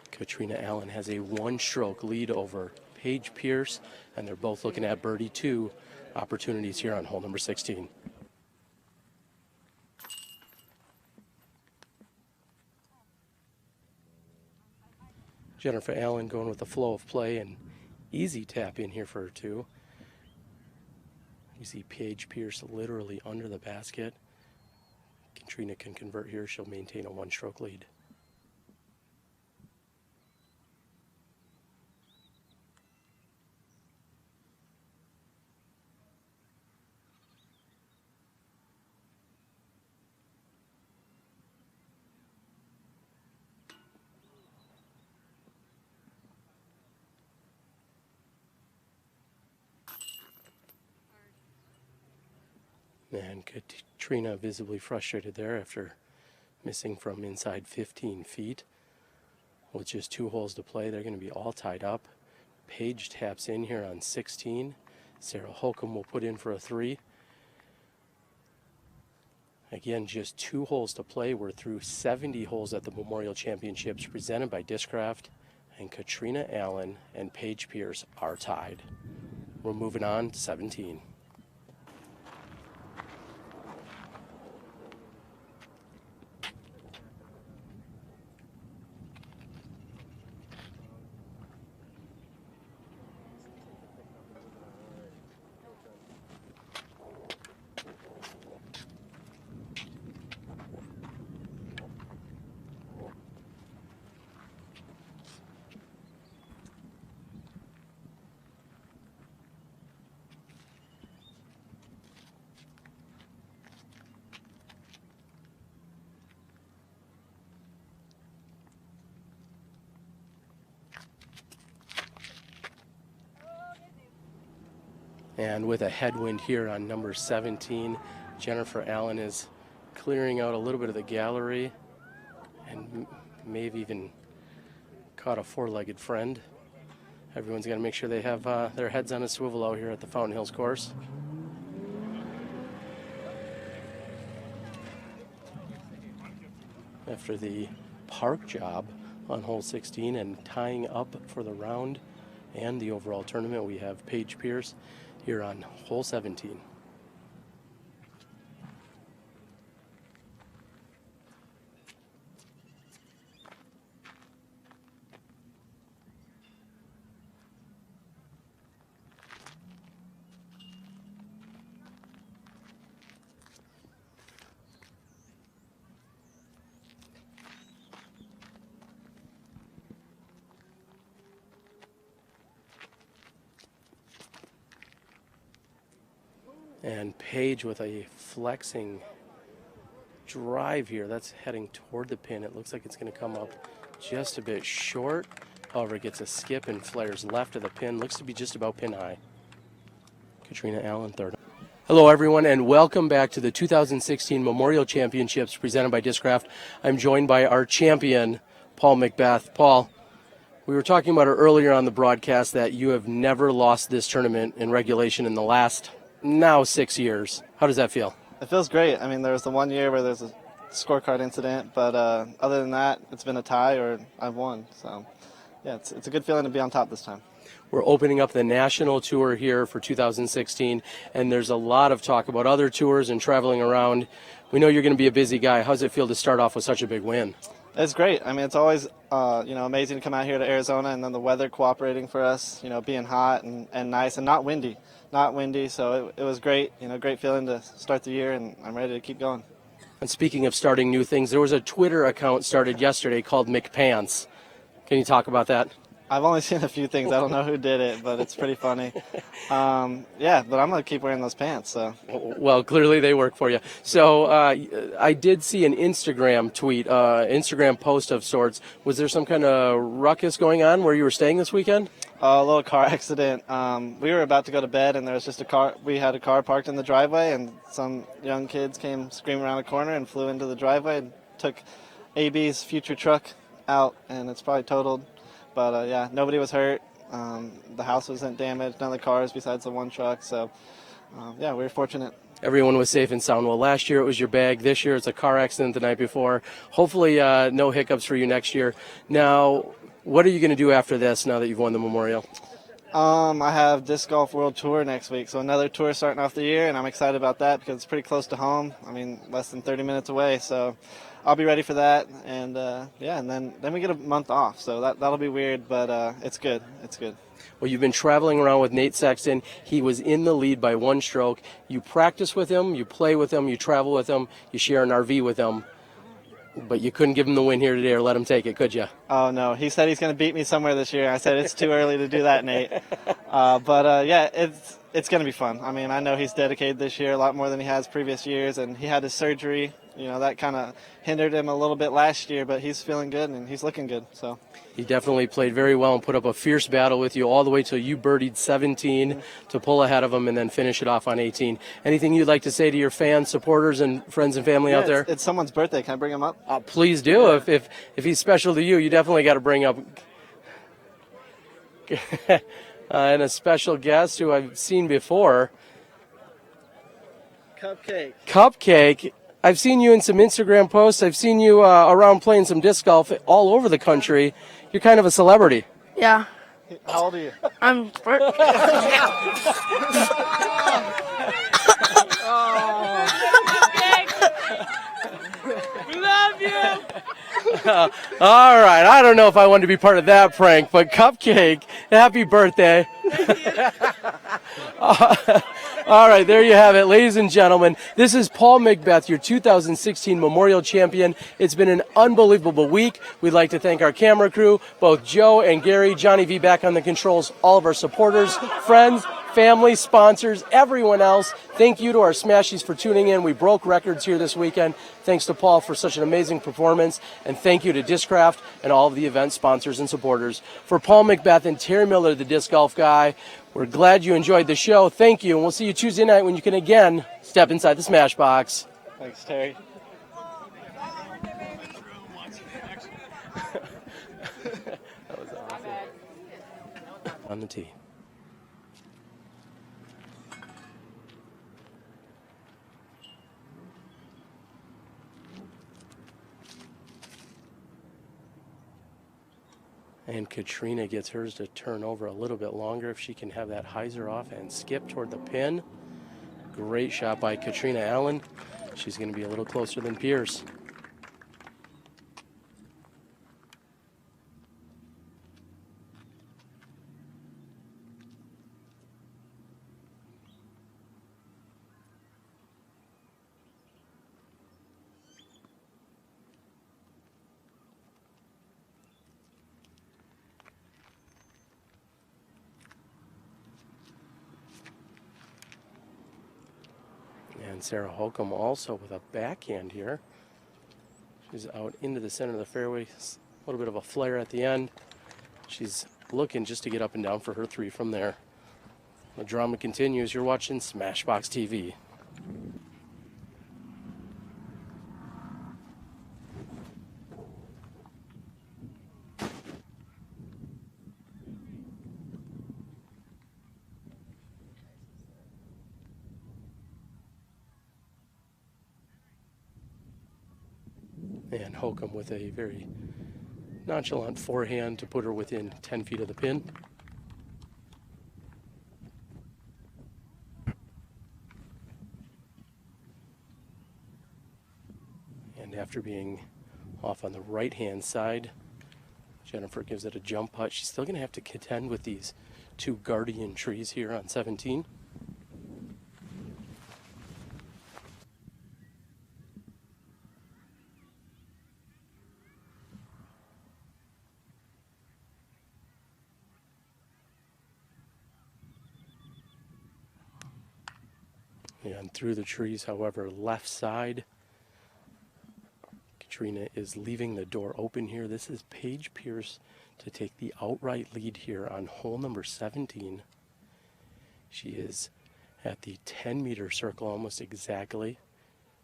Katrina Allen has a one-stroke lead over Paige Pierce, and they're both looking at birdie 2 opportunities here on hole number 16. Jennifer Allen going with the flow of play and easy tap in here for her 2. You see Paige Pierce literally under the basket. Katrina can convert here. She'll maintain a one-stroke lead. And Katrina visibly frustrated there after missing from inside 15 feet. With just 2 holes to play, they're going to be all tied up. Paige taps in here on 16. Sarah Holcomb will put in for a 3. Again, just 2 holes to play. We're through 70 holes at the Memorial Championships presented by Discraft. And Katrina Allen and Paige Pierce are tied. We're moving on to 17. And with a headwind here on number 17, Jennifer Allen is clearing out a little bit of the gallery and may have even caught a 4-legged friend. Everyone's got to make sure they have their heads on a swivel out here at the Fountain Hills course. After the park job on hole 16 and tying up for the round and the overall tournament, we have Paige Pierce here on hole 17. And Paige with a flexing drive here. That's heading toward the pin. It looks like it's going to come up just a bit short. However, it gets a skip and flares left of the pin. Looks to be just about pin high. Katrina Allen, third. Hello, everyone, and welcome back to the 2016 Memorial Championships presented by Discraft. I'm joined by our champion, Paul McBeth. Paul, we were talking about it earlier on the broadcast that you have never lost this tournament in regulation in the last now 6 years. How does that feel? It feels great. I mean, there was the 1 year where there's a scorecard incident, but other than that, it's been a tie or I've won. So, yeah, it's a good feeling to be on top this time. We're opening up the national tour here for 2016, and there's a lot of talk about other tours and traveling around. We know you're going to be a busy guy. How does it feel to start off with such a big win? It's great. I mean, it's always amazing to come out here to Arizona, and then the weather cooperating for us, being hot and nice and not windy. So it was great, great feeling to start the year, and I'm ready to keep going. And speaking of starting new things, there was a Twitter account started yesterday called McPants. Can you talk about that? I've only seen a few things. I don't know who did it, but it's pretty funny. Yeah, but I'm going to keep wearing those pants. So. Well, clearly they work for you. So I did see an Instagram tweet, Instagram post of sorts. Was there some kind of ruckus going on where you were staying this weekend? A little car accident. We were about to go to bed, and there was just a car. We had a car parked in the driveway, and some young kids came screaming around the corner and flew into the driveway and took AB's future truck out, and it's probably totaled. But, yeah, nobody was hurt. The house wasn't damaged, none of the cars besides the one truck. So, yeah, we were fortunate. Everyone was safe and sound. Well, last year it was your bag. This year it's a car accident the night before. Hopefully no hiccups for you next year. Now, what are you going to do after this now that you've won the Memorial? I have Disc Golf World Tour next week, so another tour starting off the year, and I'm excited about that because it's pretty close to home. I mean, less than 30 minutes away, so I'll be ready for that. And yeah, and then we get a month off, so that'll be weird, but it's good. It's good. Well, you've been traveling around with Nate Sexton. He was in the lead by 1 stroke. You practice with him, you play with him, you travel with him, you share an RV with him. But you couldn't give him the win here today or let him take it, could you? Oh, no. He said he's going to beat me somewhere this year. I said it's too early to do that, Nate. But yeah, it's going to be fun. I mean, I know he's dedicated this year a lot more than he has previous years, and he had his surgery. You know, that kind of hindered him a little bit last year, but he's feeling good and he's looking good. So he definitely played very well and put up a fierce battle with you all the way till you birdied 17 to pull ahead of him and then finish it off on 18. Anything you'd like to say to your fans, supporters, and friends and family out there? It's someone's birthday. Can I bring him up? Please do. If he's special to you, you definitely got to bring up and a special guest who I've seen before. Cupcake. I've seen you in some Instagram posts. I've seen you around playing some disc golf all over the country. You're kind of a celebrity. Yeah. How old are you? I'm. We love you. All right. I don't know if I wanted to be part of that prank, but Cupcake, happy birthday. All right, there you have it, ladies and gentlemen. This is Paul McBeth, your 2016 Memorial Champion. It's been an unbelievable week. We'd like to thank our camera crew, both Joe and Gary, Johnny V back on the controls, all of our supporters, friends, family, sponsors, everyone else. Thank you to our Smashies for tuning in. We broke records here this weekend. Thanks to Paul for such an amazing performance. And thank you to Discraft and all of the event sponsors and supporters. For Paul McBeth and Terry Miller, the disc golf guy, we're glad you enjoyed the show. Thank you. And we'll see you Tuesday night when you can again step inside the Smash Box. Thanks, Terry. That was awesome. On the tee. And Katrina gets hers to turn over a little bit longer if she can have that hyzer off and skip toward the pin. Great shot by Katrina Allen. She's going to be a little closer than Pierce. And Sarah Holcomb also with a backhand here. She's out into the center of the fairway. A little bit of a flare at the end. She's looking just to get up and down for her 3 from there. The drama continues. You're watching SmashBoxxTV. And Holcomb with a very nonchalant forehand to put her within 10 feet of the pin. And after being off on the right-hand side, Jennifer gives it a jump putt. She's still going to have to contend with these 2 guardian trees here on 17. And through the trees, however, left side, Katrina is leaving the door open here. This is Paige Pierce to take the outright lead here on hole number 17. She is at the 10-meter circle almost exactly.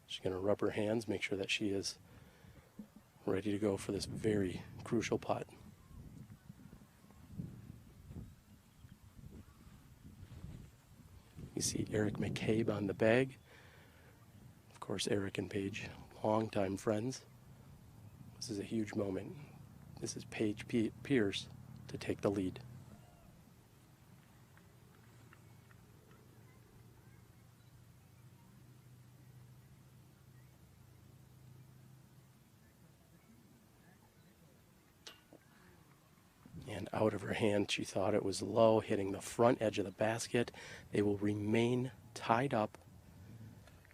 She's going to rub her hands, make sure that she is ready to go for this very crucial putt. You see Eric McCabe on the bag. course, Eric and Paige, longtime friends. This is a huge moment. This is Paige Pierce to take the lead. And out of her hand, she thought it was low, hitting the front edge of the basket. They will remain tied up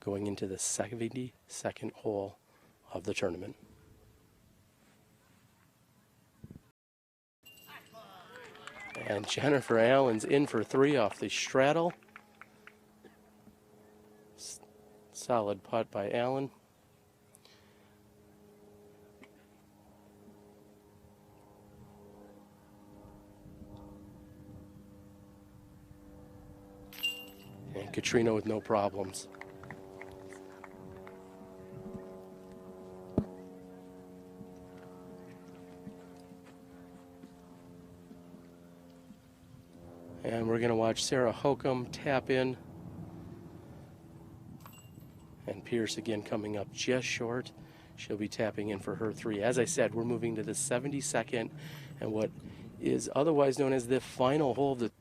going into the 72nd hole of the tournament. And Jennifer Allen's in for three off the straddle. Solid putt by Allen. And Katrina with no problems. And we're going to watch Sarah Hokum tap in. And Pierce again coming up just short. She'll be tapping in for her three. As I said, we're moving to the 72nd and what is otherwise known as the final hole of the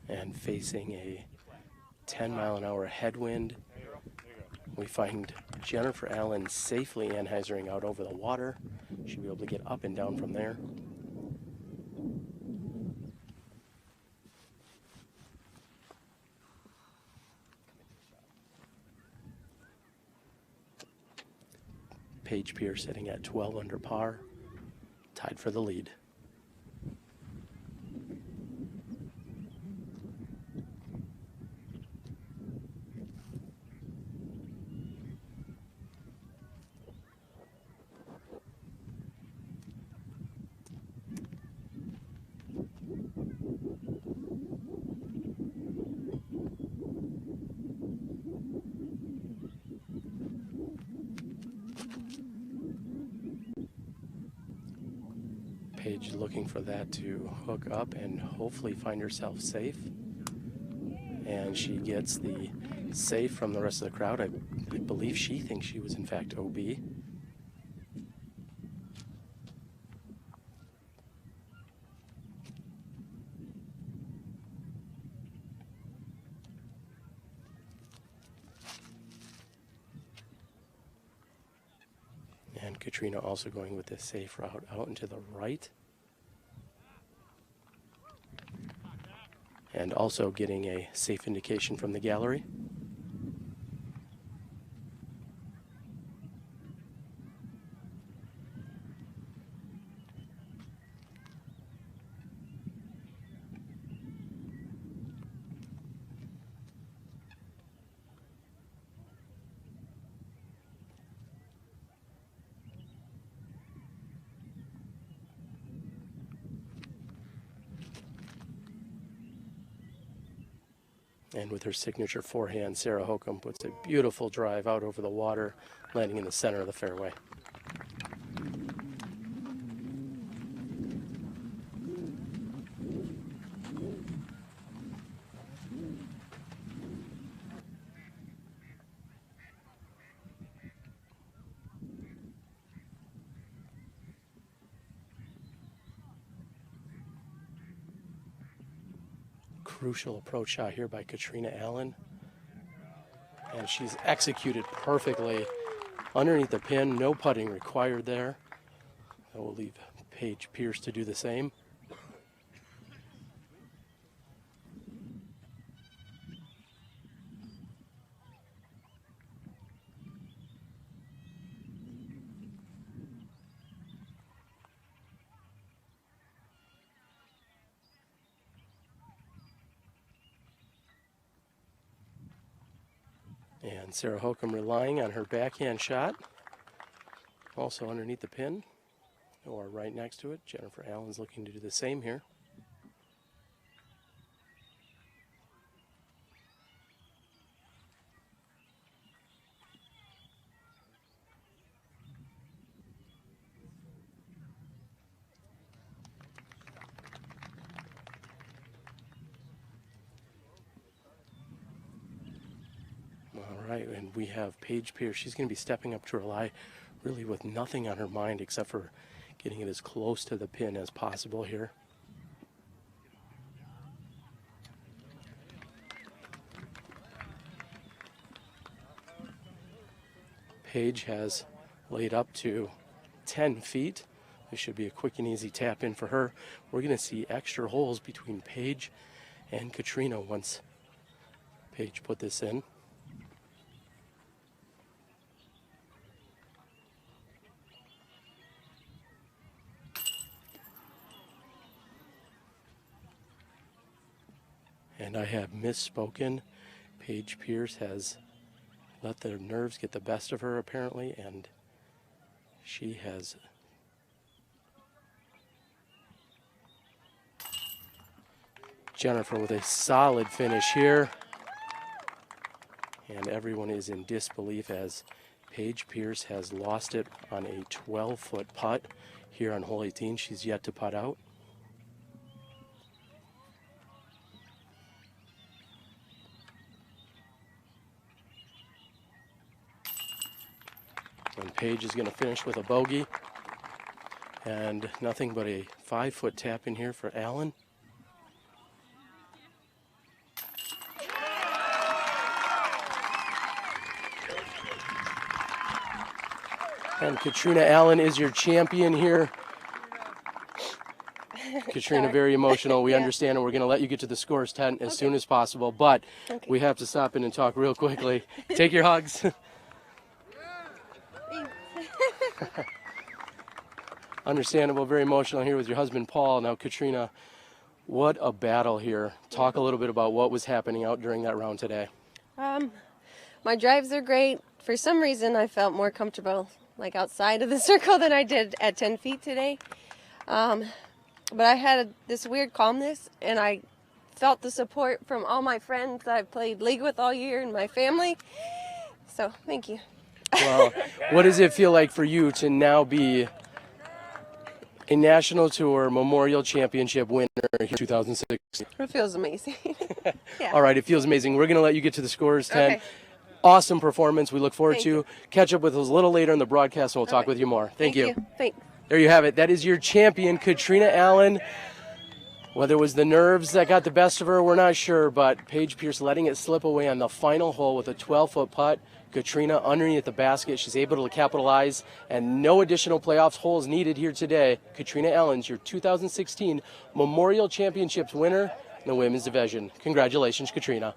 and facing a 10-mile-an-hour headwind. We find Jennifer Allen safely anhysering out over the water. She'll be able to get up and down from there. Paige Pierce sitting at 12 under par, tied for the lead. Paige looking for that to hook up and hopefully find herself safe. And she gets the safe from the rest of the crowd. I believe she thinks she was in fact OB. And Katrina also going with the safe route out and to the right. And also getting a safe indication from the gallery. And with her signature forehand, Sarah Hokum puts a beautiful drive out over the water, landing in the center of the fairway. Crucial approach shot here by Katrina Allen. And she's executed perfectly underneath the pin. No putting required there. I will leave Paige Pierce to do the same. And Sarah Hokum relying on her backhand shot. Also underneath the pin, or right next to it. Jennifer Allen's looking to do the same here. right, and we have Paige Pierce. She's going to be stepping up to her lie really with nothing on her mind except for getting it as close to the pin as possible here. Paige has laid up to 10 feet. This should be a quick and easy tap in for her. We're going to see extra holes between Paige and Katrina once Paige put this in. And I have misspoken. Paige Pierce has let the nerves get the best of her apparently, and she has Jennifer with a solid finish here. And everyone is in disbelief as Paige Pierce has lost it on a 12-foot putt here on hole 18. She's yet to putt out. And Paige is going to finish with a bogey. And nothing but a 5-foot tap in here for Allen. And Katrina Allen is your champion here. Katrina, very emotional. We understand, and we're going to let you get to the scores tent as soon as possible. But we have to stop in and talk real quickly. Take your hugs. Understandable, very emotional here with your husband, Paul. Now, Katrina, what a battle here. Talk a little bit about what was happening out during that round today. My drives are great. For some reason, I felt more comfortable like outside of the circle than I did at 10 feet today. But I had this weird calmness, and I felt the support from all my friends that I've played league with all year and my family. So, thank you. Well, what does it feel like for you to now be a National Tour Memorial Championship winner in 2016? It feels amazing. Yeah. All right, it feels amazing. We're going to let you get to the scores, 10. Okay. Awesome performance. We look forward Thank to you. catch up with us a little later in the broadcast, and we'll talk with you more. Thank you. Thanks. There you have it. That is your champion, Katrina Allen. Whether it was the nerves that got the best of her, we're not sure, but Paige Pierce letting it slip away on the final hole with a 12-foot putt. Katrina underneath the basket. She's able to capitalize, and no additional playoffs holes needed here today. Katrina Allen's your 2016 Memorial Championships winner in the women's division. Congratulations, Katrina.